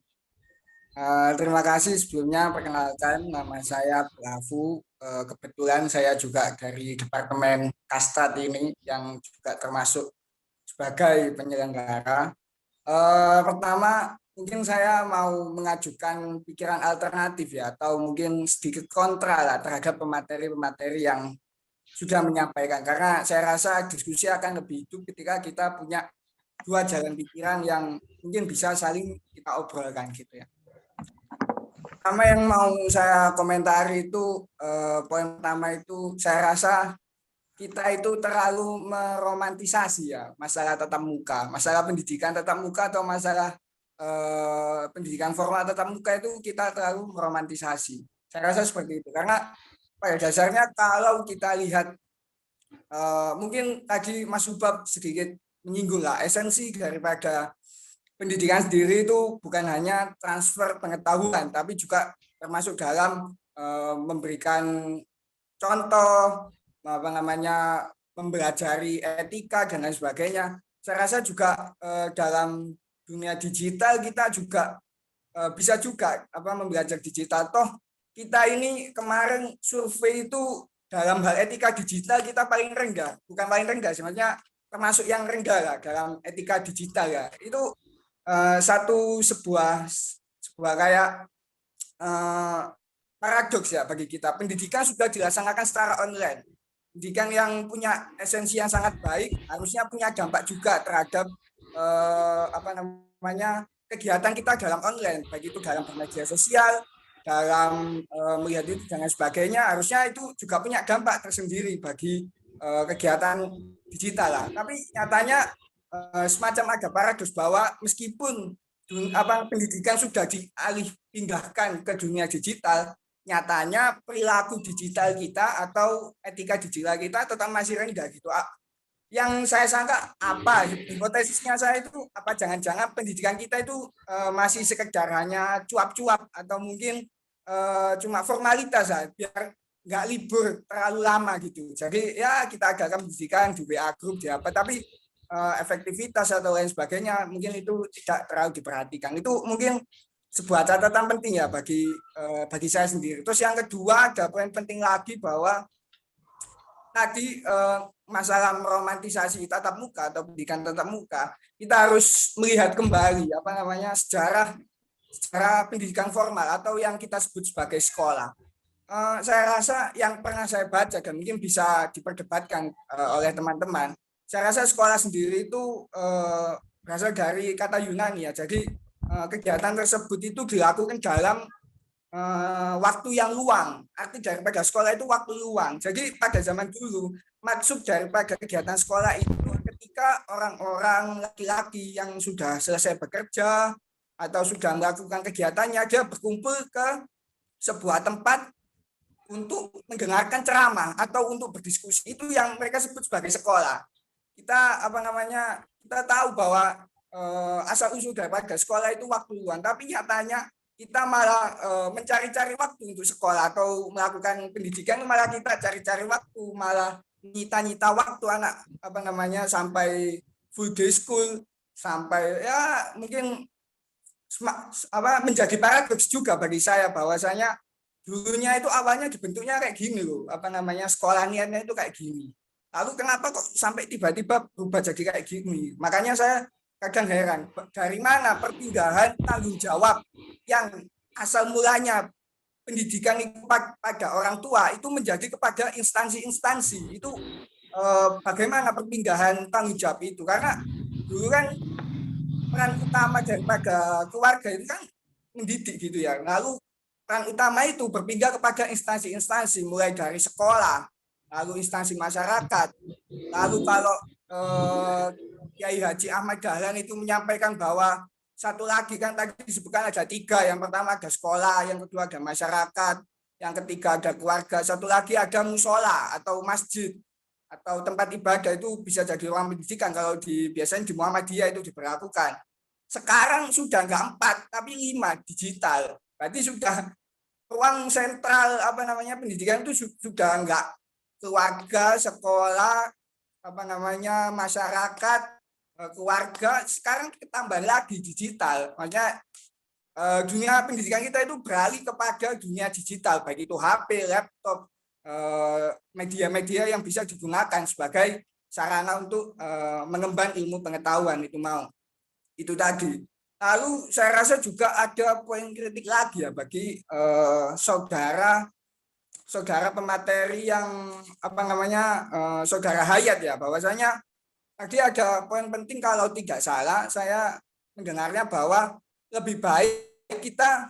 Terima kasih sebelumnya, perkenalkan nama saya Abdul. Kebetulan saya juga dari Departemen Kastrat ini yang juga termasuk sebagai penyelenggara. Pertama, mungkin saya mau mengajukan pikiran alternatif ya, atau mungkin sedikit kontra lah terhadap pemateri-pemateri yang sudah menyampaikan. Karena saya rasa diskusi akan lebih hidup ketika kita punya dua jalan pikiran yang mungkin bisa saling kita obrolkan gitu ya. Pertama yang mau saya komentari itu, poin pertama itu saya rasa kita itu terlalu meromantisasi ya masalah tatap muka, masalah pendidikan tatap muka atau masalah pendidikan formal tatap muka itu kita terlalu meromantisasi. Saya rasa seperti itu, karena pada dasarnya kalau kita lihat, mungkin tadi Mas Subab sedikit menyinggung lah, esensi daripada pendidikan sendiri itu bukan hanya transfer pengetahuan, tapi juga termasuk dalam memberikan contoh, mempelajari etika dan lain sebagainya. Saya rasa juga dalam dunia digital kita juga bisa juga belajar digital. Toh kita ini kemarin survei itu dalam hal etika digital kita paling rendah, bukan paling rendah sebenarnya, termasuk yang rendah lah dalam etika digital ya. Itu sebuah kayak paradoks ya bagi kita. Pendidikan sudah dilaksanakan secara online. Pendidikan yang punya esensi yang sangat baik harusnya punya dampak juga terhadap kegiatan kita dalam online, baik itu dalam bermedia sosial, dalam melihat itu dan sebagainya, harusnya itu juga punya dampak tersendiri bagi kegiatan digital lah. Tapi nyatanya semacam ada paradoks bahwa meskipun pendidikan sudah dialih pindahkan ke dunia digital, nyatanya perilaku digital kita atau etika digital kita tetap masih rendah gitu. Yang saya sangka hipotesisnya saya itu jangan-jangan pendidikan kita itu masih sekedar hanya cuap-cuap atau mungkin cuma formalitas biar nggak libur terlalu lama gitu. Jadi ya kita adakan pendidikan di WA group di apa, tapi efektivitas atau lain sebagainya mungkin itu tidak terlalu diperhatikan. Itu mungkin sebuah catatan penting ya bagi saya sendiri. Terus yang kedua ada poin penting lagi bahwa tadi masalah meromantisasi tatap muka atau pendidikan tatap muka, kita harus melihat kembali sejarah pendidikan formal atau yang kita sebut sebagai sekolah. Saya rasa yang pernah saya baca dan mungkin bisa diperdebatkan oleh teman-teman, saya rasa sekolah sendiri itu berasal dari kata Yunani ya. Jadi kegiatan tersebut itu dilakukan dalam waktu yang luang. Arti daripada sekolah itu waktu luang. Jadi pada zaman dulu maksud daripada kegiatan sekolah itu ketika orang-orang laki-laki yang sudah selesai bekerja atau sudah melakukan kegiatannya, dia berkumpul ke sebuah tempat untuk mendengarkan ceramah atau untuk berdiskusi. Itu yang mereka sebut sebagai sekolah. Kita kita tahu bahwa asal usul daripada sekolah itu waktu luang, tapi nyatanya kita malah mencari-cari waktu untuk sekolah atau melakukan pendidikan, malah kita cari-cari waktu, malah nyita-nyita waktu anak sampai full day school, sampai ya mungkin menjadi paradoks juga bagi saya bahwasanya dulunya itu awalnya dibentuknya kayak gini loh, sekolah niatnya itu kayak gini. Lalu kenapa kok sampai tiba-tiba berubah jadi kayak gini? Makanya saya kadang heran, dari mana perpindahan tanggung jawab yang asal mulanya pendidikan itu pada orang tua itu menjadi kepada instansi-instansi. Itu bagaimana perpindahan tanggung jawab itu? Karena dulu kan peran utama daripada keluarga itu kan mendidik gitu ya. Lalu peran utama itu berpindah kepada instansi-instansi, mulai dari sekolah, lalu instansi masyarakat, lalu kalau Kiai Haji Ahmad Dahlan itu menyampaikan bahwa satu lagi kan tadi disebutkan ada 3, yang pertama ada sekolah, yang kedua ada masyarakat, yang ketiga ada keluarga, satu lagi ada musola atau masjid atau tempat ibadah, itu bisa jadi ruang pendidikan kalau biasanya di Muhammadiyah itu diberlakukan. Sekarang sudah enggak 4 tapi 5 digital. Berarti sudah ruang sentral pendidikan itu sudah enggak keluarga, sekolah, masyarakat, keluarga, sekarang tambah lagi digital. Makanya dunia pendidikan kita itu beralih kepada dunia digital, baik itu HP, laptop, media-media yang bisa digunakan sebagai sarana untuk mengemban ilmu pengetahuan itu tadi. Lalu saya rasa juga ada poin kritik lagi ya bagi saudara pemateri yang saudara Hayat ya, bahwasanya tadi ada poin penting, kalau tidak salah saya mendengarnya bahwa lebih baik kita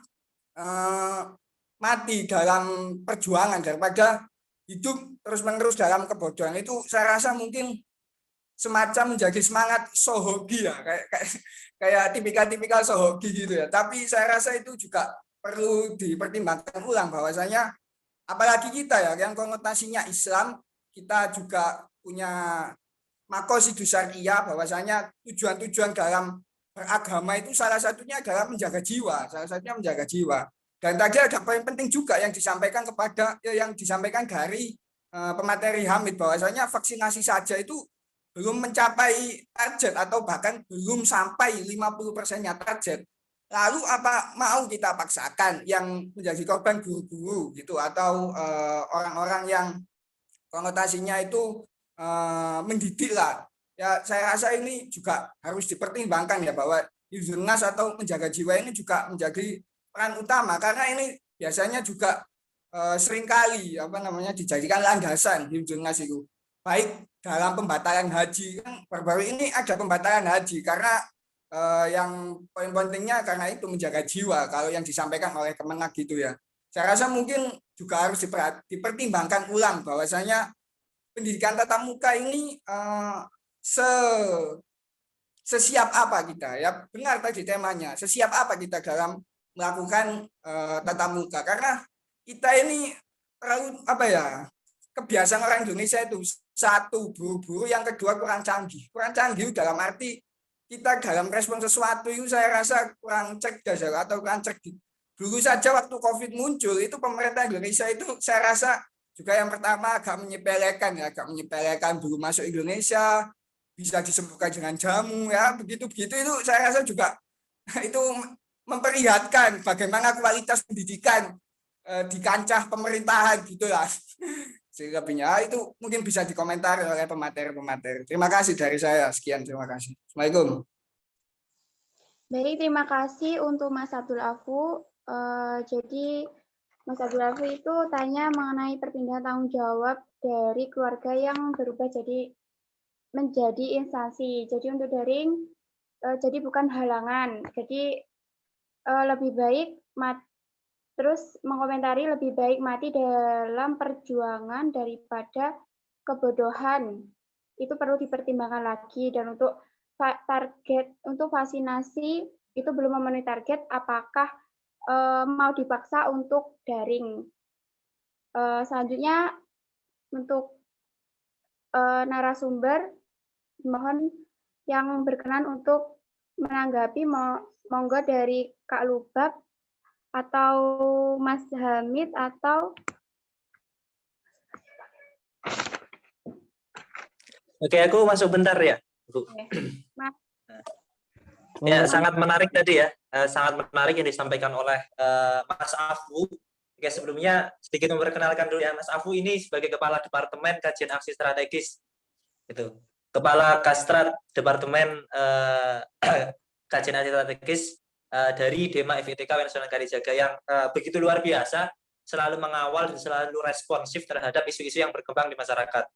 mati dalam perjuangan daripada hidup terus-menerus dalam kebodohan. Itu saya rasa mungkin semacam menjadi semangat sohogi ya, kayak tipikal sohogi gitu ya. Tapi saya rasa itu juga perlu dipertimbangkan ulang, bahwasanya apalagi kita ya yang konotasinya Islam, kita juga punya maqasidus syariah, bahwasanya tujuan-tujuan dalam beragama itu salah satunya adalah menjaga jiwa, Dan tadi ada poin penting juga yang disampaikan dari pemateri Hamid bahwasanya vaksinasi saja itu belum mencapai target atau bahkan belum sampai 50%-nya target. Lalu apa mau kita paksakan yang menjadi korban guru-guru gitu atau orang-orang yang konotasinya itu mendidik lah. Ya saya rasa ini juga harus dipertimbangkan ya bahwa Hifdzulnas atau menjaga jiwa ini juga menjadi peran utama karena ini biasanya juga seringkali dijadikan landasan Hifdzulnas itu. Baik dalam pembatalan haji kan baru-baru ini ada pembatalan haji karena yang poin pentingnya karena itu menjaga jiwa kalau yang disampaikan oleh Kemenak gitu ya. Saya rasa mungkin juga harus dipertimbangkan ulang bahwasanya pendidikan tatap muka ini sesiap apa kita ya, benar tadi temanya, sesiap apa kita dalam melakukan tatap muka karena kita ini terlalu kebiasaan orang Indonesia itu satu buru-buru, yang kedua kurang canggih dalam arti kita dalam respon sesuatu itu saya rasa kurang cerdas atau kurang cerdik. Dulu saja waktu COVID muncul itu pemerintah Indonesia itu saya rasa juga yang pertama agak menyepelekan dulu masuk Indonesia bisa disembuhkan dengan jamu ya begitu itu saya rasa juga itu memperlihatkan bagaimana kualitas pendidikan di kancah pemerintahan gitulah. Selebihnya itu mungkin bisa dikomentari oleh pemateri. Terima kasih dari saya. Sekian, terima kasih. Assalamualaikum. Baik, terima kasih untuk Mas Abdul Afu. Jadi Mas Abdul Afu itu tanya mengenai perpindahan tanggung jawab dari keluarga yang berubah menjadi instansi. Jadi untuk daring, jadi bukan halangan. Jadi lebih baik terus mengomentari lebih baik mati dalam perjuangan daripada kebodohan. Itu perlu dipertimbangkan lagi. Dan untuk target untuk vaksinasi itu belum memenuhi target, apakah mau dipaksa untuk daring. Selanjutnya untuk narasumber mohon yang berkenan untuk menanggapi, monggo dari Kak Lubab atau Mas Hamid atau Oke, aku masuk bentar ya, Bu. Ya, sangat menarik tadi ya, sangat menarik yang disampaikan oleh Mas Afu. Oke, sebelumnya sedikit memperkenalkan dulu ya, Mas Afu ini sebagai Kepala Departemen Kajian Aksi Strategis, gitu. Kepala Kastrat Departemen Kajian Aksi Strategis dari Dema FITK Nasional Kalijaga yang begitu luar biasa, selalu mengawal dan selalu responsif terhadap isu-isu yang berkembang di masyarakat.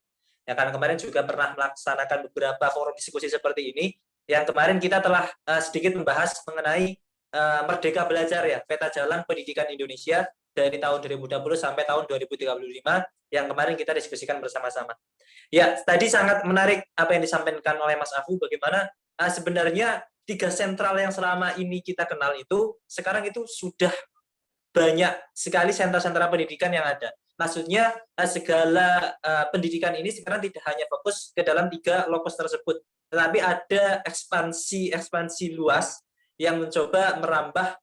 Ya, karena kemarin juga pernah melaksanakan beberapa forum diskusi seperti ini, yang kemarin kita telah sedikit membahas mengenai Merdeka Belajar ya, peta jalan pendidikan Indonesia dari tahun 2020 sampai tahun 2035 yang kemarin kita diskusikan bersama-sama. Ya, tadi sangat menarik apa yang disampaikan oleh Mas Afu, bagaimana sebenarnya 3 sentral yang selama ini kita kenal itu sekarang itu sudah banyak sekali sentra-sentra pendidikan yang ada. Maksudnya segala pendidikan ini sekarang tidak hanya fokus ke dalam 3 lokus tersebut, tetapi ada ekspansi luas yang mencoba merambah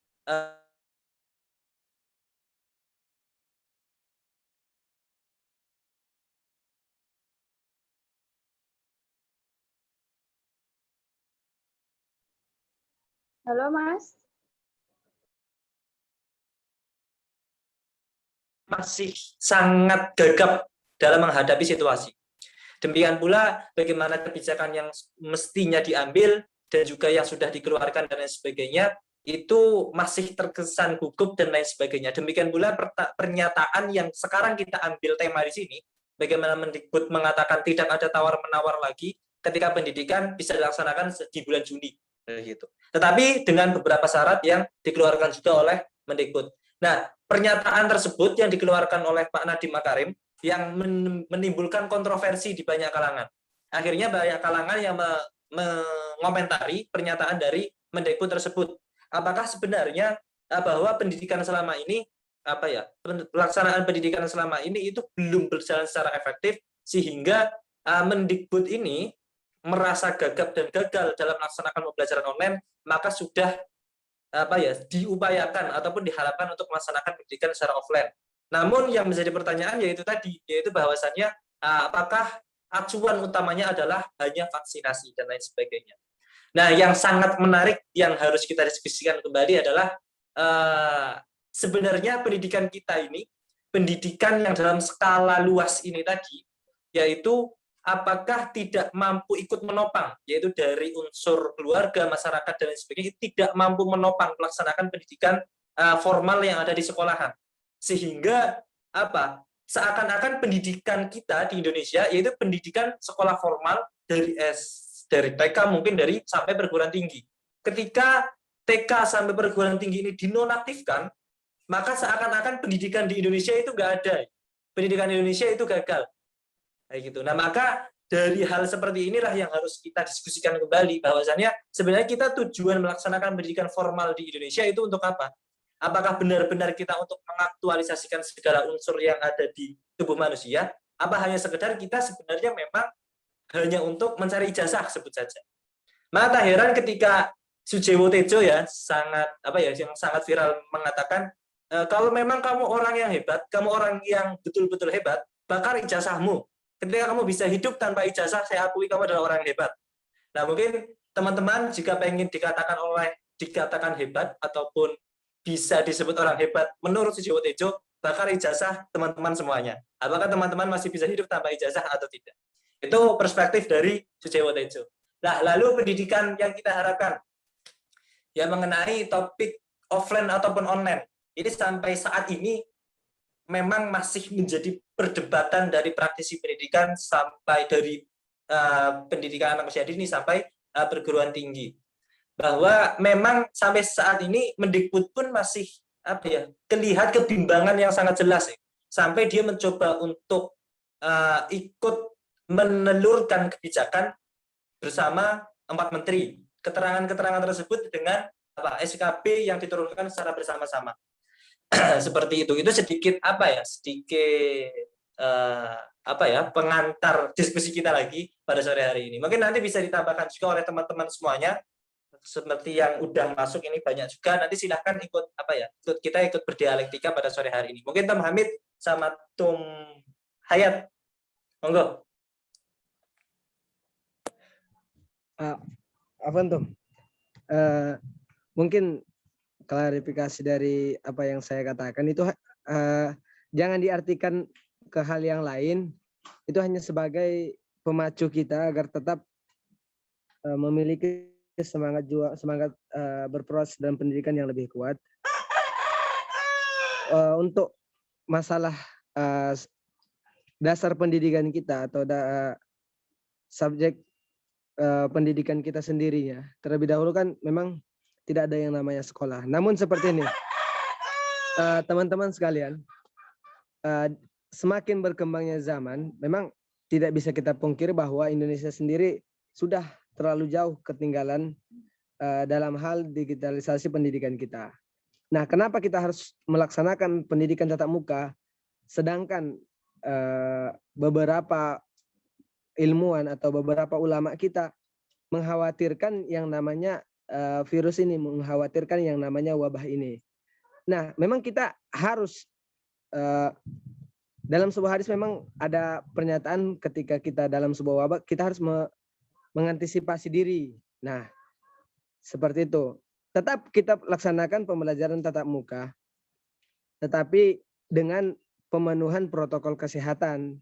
halo Mas. masih sangat gagap dalam menghadapi situasi. Demikian pula bagaimana kebijakan yang mestinya diambil dan juga yang sudah dikeluarkan dan lain sebagainya itu masih terkesan gugup dan lain sebagainya. Demikian pula pernyataan yang sekarang kita ambil tema di sini, bagaimana Mendikbud mengatakan tidak ada tawar-menawar lagi ketika pendidikan bisa dilaksanakan di bulan Juni. Gitu. Tetapi dengan beberapa syarat yang dikeluarkan juga oleh Mendikbud. Nah, pernyataan tersebut yang dikeluarkan oleh Pak Nadiem Makarim yang menimbulkan kontroversi di banyak kalangan. Akhirnya banyak kalangan yang mengomentari pernyataan dari Mendikbud tersebut. Apakah sebenarnya bahwa pendidikan selama ini pelaksanaan pendidikan selama ini itu belum berjalan secara efektif sehingga Mendikbud ini merasa gagap dan gagal dalam melaksanakan pembelajaran online, maka sudah diupayakan ataupun diharapkan untuk melaksanakan pendidikan secara offline. Namun yang menjadi pertanyaan yaitu bahwasannya apakah acuan utamanya adalah hanya vaksinasi dan lain sebagainya. Nah, yang sangat menarik yang harus kita diskusikan kembali adalah sebenarnya pendidikan kita ini, pendidikan yang dalam skala luas ini tadi, yaitu apakah tidak mampu ikut menopang, yaitu dari unsur keluarga, masyarakat, dan lain sebagainya, tidak mampu menopang melaksanakan pendidikan formal yang ada di sekolahan. Sehingga seakan-akan pendidikan kita di Indonesia, yaitu pendidikan sekolah formal dari TK mungkin sampai perguruan tinggi. Ketika TK sampai perguruan tinggi ini dinonaktifkan, maka seakan-akan pendidikan di Indonesia itu nggak ada. Pendidikan di Indonesia itu gagal. Kayak gitu. Nah, maka dari hal seperti inilah yang harus kita diskusikan kembali, bahwasannya sebenarnya kita tujuan melaksanakan pendidikan formal di Indonesia itu untuk apa? Apakah benar-benar kita untuk mengaktualisasikan segala unsur yang ada di tubuh manusia? Apa hanya sekedar kita sebenarnya memang hanya untuk mencari ijazah, sebut saja. Maka tak heran ketika Sujewo Tejo yang sangat viral mengatakan, kalau memang kamu orang yang hebat, kamu orang yang betul-betul hebat, bakar ijazahmu. Ketika kamu bisa hidup tanpa ijazah, saya akui kamu adalah orang yang hebat. Nah, mungkin teman-teman jika pengen dikatakan hebat ataupun bisa disebut orang hebat menurut Sujewo Tejo, bakar ijazah teman-teman semuanya. Apakah teman-teman masih bisa hidup tanpa ijazah atau tidak? Itu perspektif dari Sujewo Tejo. Nah, lalu pendidikan yang kita harapkan yang mengenai topik offline ataupun online. Ini sampai saat ini memang masih menjadi perdebatan dari praktisi pendidikan sampai dari pendidikan anak usia dini sampai perguruan tinggi. Bahwa memang sampai saat ini Mendikbud pun masih terlihat kebimbangan yang sangat jelas sampai dia mencoba untuk ikut menelurkan kebijakan bersama 4 menteri. Keterangan-keterangan tersebut dengan SKB yang diturunkan secara bersama-sama. Seperti itu sedikit pengantar diskusi kita lagi pada sore hari ini. Mungkin nanti bisa ditambahkan juga oleh teman-teman semuanya. Seperti yang udah masuk ini banyak juga, nanti silahkan ikut berdialektika pada sore hari ini. Mungkin Tom Hamid sama Tom Hayat, monggo. Tom? Mungkin klarifikasi dari apa yang saya katakan itu jangan diartikan ke hal yang lain. Itu hanya sebagai pemacu kita agar tetap memiliki semangat berproses dalam pendidikan yang lebih kuat. Untuk masalah dasar pendidikan kita atau subjek pendidikan kita sendirinya, terlebih dahulu kan memang tidak ada yang namanya sekolah. Namun seperti ini, teman-teman sekalian, semakin berkembangnya zaman, memang tidak bisa kita pungkiri bahwa Indonesia sendiri sudah terlalu jauh ketinggalan dalam hal digitalisasi pendidikan kita. Nah, kenapa kita harus melaksanakan pendidikan tatap muka, sedangkan beberapa ilmuwan atau beberapa ulama kita mengkhawatirkan yang namanya virus ini, mengkhawatirkan yang namanya wabah ini. Nah, memang kita harus dalam sebuah hadis memang ada pernyataan ketika kita dalam sebuah wabah, kita harus mengantisipasi diri. Nah, seperti itu. Tetap kita laksanakan pembelajaran tatap muka, tetapi dengan pemenuhan protokol kesehatan.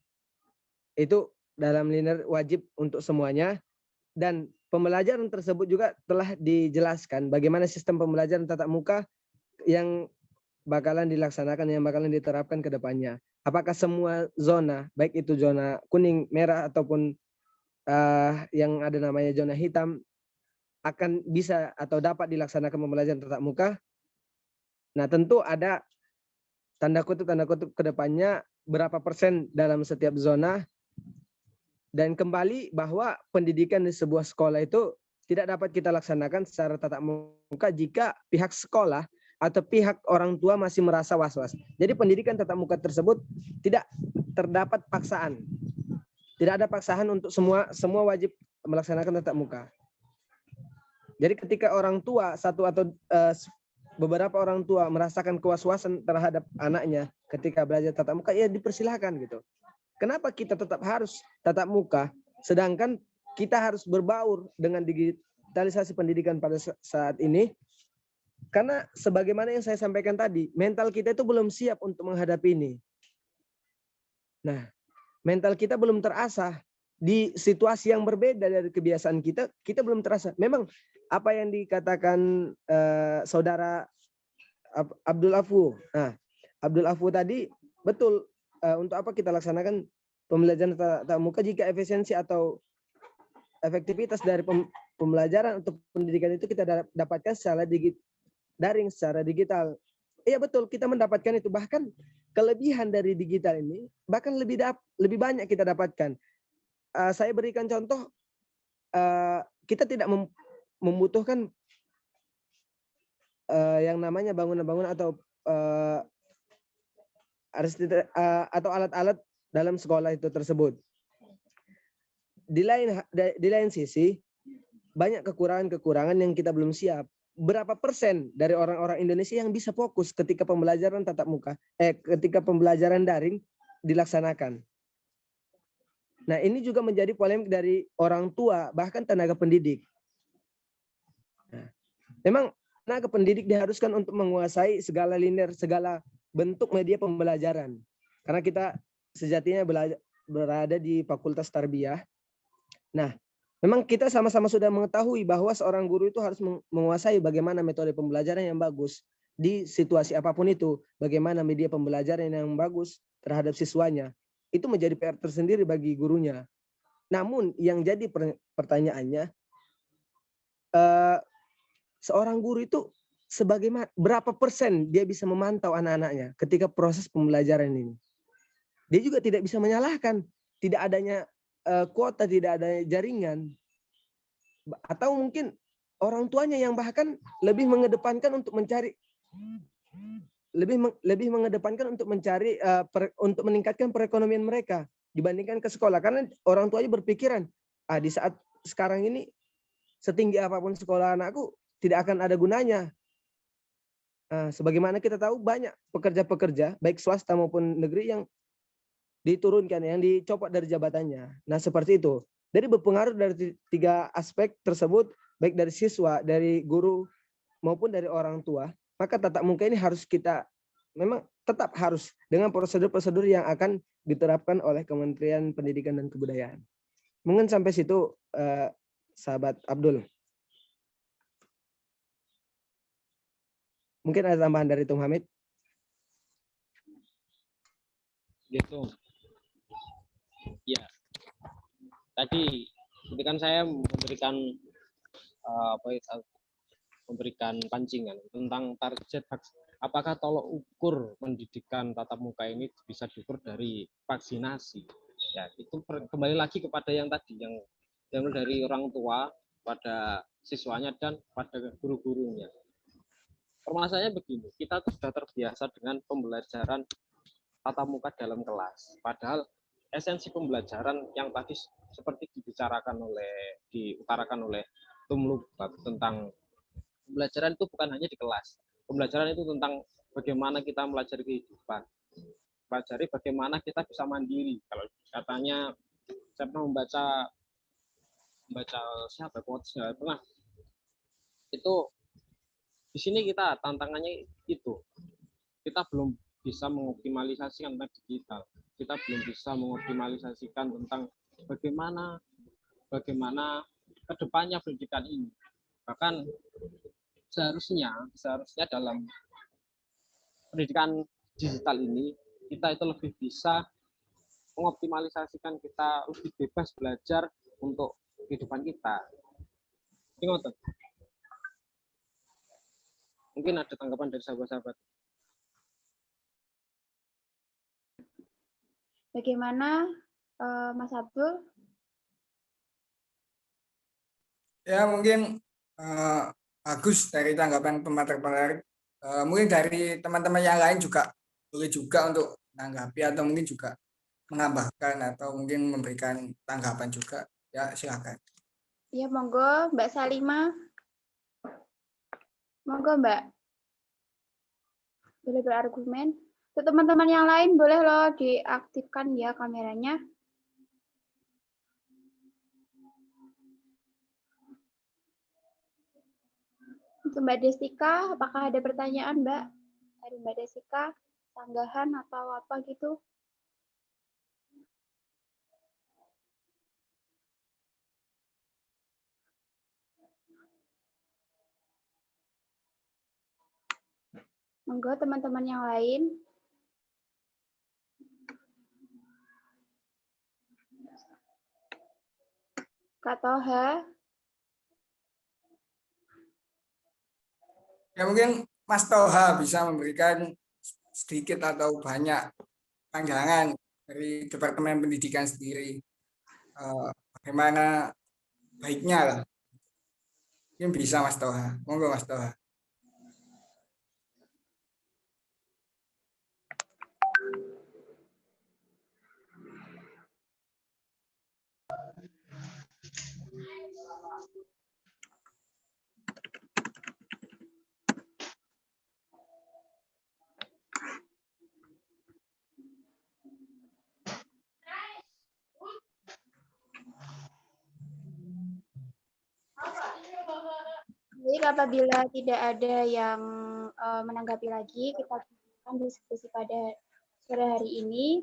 Itu dalam linear wajib untuk semuanya. Dan pembelajaran tersebut juga telah dijelaskan bagaimana sistem pembelajaran tatap muka yang bakalan dilaksanakan, yang bakalan diterapkan ke depannya. Apakah semua zona, baik itu zona kuning, merah, ataupun yang ada namanya zona hitam, akan bisa atau dapat dilaksanakan pembelajaran tatap muka? Nah, tentu ada tanda kutip ke depannya berapa persen dalam setiap zona. Dan kembali bahwa pendidikan di sebuah sekolah itu tidak dapat kita laksanakan secara tatap muka jika pihak sekolah atau pihak orang tua masih merasa was-was. Jadi pendidikan tatap muka tersebut tidak terdapat paksaan. Tidak ada paksaan untuk semua wajib melaksanakan tatap muka. Jadi ketika orang tua satu atau beberapa orang tua merasakan kewas-wasan terhadap anaknya ketika belajar tatap muka, ya dipersilahkan gitu. Kenapa kita tetap harus tatap muka, sedangkan kita harus berbaur dengan digitalisasi pendidikan pada saat ini? Karena sebagaimana yang saya sampaikan tadi, mental kita itu belum siap untuk menghadapi ini. Nah, mental kita belum terasah di situasi yang berbeda dari kebiasaan kita, kita belum terasa. Memang apa yang dikatakan saudara Abdul Afu. Nah, Abdul Afu tadi betul, untuk apa kita laksanakan pembelajaran tatap muka jika efisiensi atau efektivitas dari pembelajaran untuk pendidikan itu kita dapatkan secara daring, secara digital. Iya betul, kita mendapatkan itu. Bahkan kelebihan dari digital ini bahkan lebih banyak kita dapatkan. Saya berikan contoh, kita tidak membutuhkan yang namanya bangunan-bangunan atau alat-alat dalam sekolah itu tersebut. Di lain sisi, banyak kekurangan-kekurangan yang kita belum siap. Berapa persen dari orang-orang Indonesia yang bisa fokus ketika pembelajaran tatap muka, ketika pembelajaran daring dilaksanakan? Nah, ini juga menjadi polemik dari orang tua, bahkan tenaga pendidik. Nah, memang tenaga pendidik diharuskan untuk menguasai segala linear, segala bentuk media pembelajaran. Karena kita sejatinya berada di Fakultas Tarbiyah. Nah, memang kita sama-sama sudah mengetahui bahwa seorang guru itu harus menguasai bagaimana metode pembelajaran yang bagus di situasi apapun itu, bagaimana media pembelajaran yang bagus terhadap siswanya. Itu menjadi PR tersendiri bagi gurunya. Namun yang jadi pertanyaannya, seorang guru itu berapa persen dia bisa memantau anak-anaknya ketika proses pembelajaran ini? Dia juga tidak bisa menyalahkan tidak adanya kuota, tidak adanya jaringan, atau mungkin orang tuanya yang bahkan lebih mengedepankan untuk mencari untuk meningkatkan perekonomian mereka dibandingkan ke sekolah, karena orang tuanya berpikiran di saat sekarang ini setinggi apapun sekolah anakku tidak akan ada gunanya. Sebagaimana kita tahu banyak pekerja-pekerja baik swasta maupun negeri yang diturunkan, yang dicopot dari jabatannya. Nah, seperti itu. Jadi berpengaruh dari 3 aspek tersebut, baik dari siswa, dari guru, maupun dari orang tua. Maka tatap muka ini harus kita, memang tetap harus dengan prosedur-prosedur yang akan diterapkan oleh Kementerian Pendidikan dan Kebudayaan. Mungkin sampai situ, sahabat Abdul. Mungkin ada tambahan dari Tung Hamid? Gitu. Ya, tadi ketika saya memberikan pancingan tentang target apakah tolok ukur pendidikan tatap muka ini bisa diukur dari vaksinasi. Ya, itu kembali lagi kepada yang tadi, yang dari orang tua pada siswanya dan pada guru-gurunya. Permasalahannya begini, kita sudah terbiasa dengan pembelajaran tatap muka dalam kelas. Padahal esensi pembelajaran yang tadi seperti diutarakan oleh Tumlubab tentang pembelajaran itu bukan hanya di kelas. Pembelajaran itu tentang bagaimana kita melajari kehidupan. Pelajari bagaimana kita bisa mandiri. Kalau katanya saya pernah membaca siapa quotes-nya, pernah. Itu di sini kita tantangannya itu. Kita belum bisa mengoptimalisasikan tentang digital. Kita belum bisa mengoptimalisasikan tentang bagaimana kedepannya pendidikan ini. Bahkan seharusnya dalam pendidikan digital ini kita itu lebih bisa mengoptimalisasikan, kita lebih bebas belajar untuk kehidupan kita. Mungkin ada tanggapan dari sahabat-sahabat. Bagaimana Mas Abdul? Ya mungkin bagus dari tanggapan pemateri. Mungkin dari teman-teman yang lain juga boleh juga untuk menanggapi atau mungkin juga menambahkan atau mungkin memberikan tanggapan juga. Ya silakan. Ya monggo Mbak Salima. Monggo Mbak. boleh berargumen. Untuk teman-teman yang lain boleh loh diaktifkan ya kameranya. Untuk Mbak Destika, apakah ada pertanyaan, Mbak? Dari Mbak Destika, tanggahan atau apa gitu? Monggo teman-teman yang lain. Kak Toha, Ya mungkin Mas Toha bisa memberikan sedikit atau banyak pandangan dari Departemen Pendidikan sendiri. Bagaimana baiknya lah. Mungkin bisa Mas Toha. Monggo Mas Toha. baik apabila tidak ada yang menanggapi lagi, kita akan diskusi pada sore hari ini.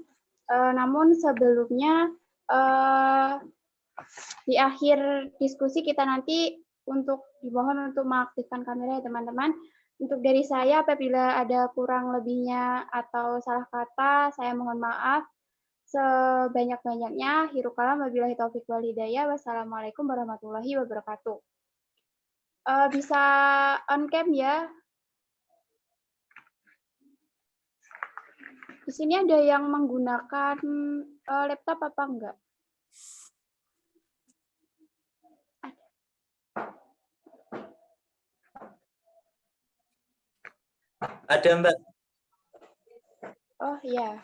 Namun sebelumnya di akhir diskusi kita nanti dimohon untuk mengaktifkan kamera ya teman-teman. Untuk dari saya apabila ada kurang lebihnya atau salah kata, saya mohon maaf. Sebanyak-banyaknya, hirup kalam wabillahi taufiq wal hidayah. Wassalamualaikum warahmatullahi wabarakatuh. Bisa on cam ya. Di sini ada yang menggunakan laptop apa enggak? Ada, Mbak. Oh ya.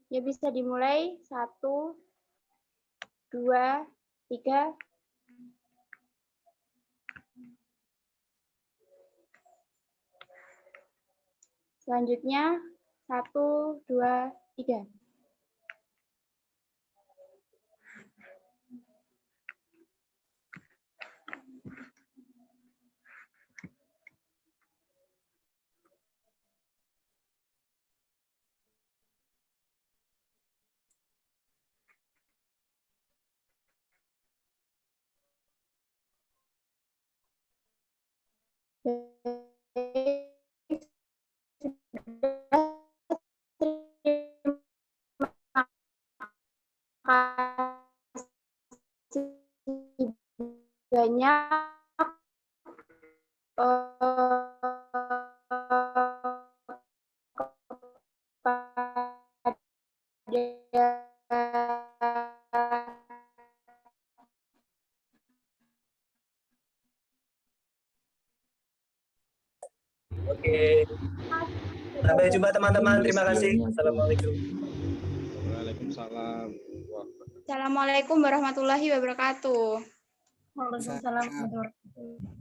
Ya bisa dimulai 1, 2, 3. Selanjutnya 1, 2, 3. Banyak Oke. Sampai jumpa teman-teman. Terima kasih. Assalamualaikum. Waalaikumsalam. Assalamualaikum warahmatullahi wabarakatuh. Waalaikumsalam warahmatullahi wabarakatuh.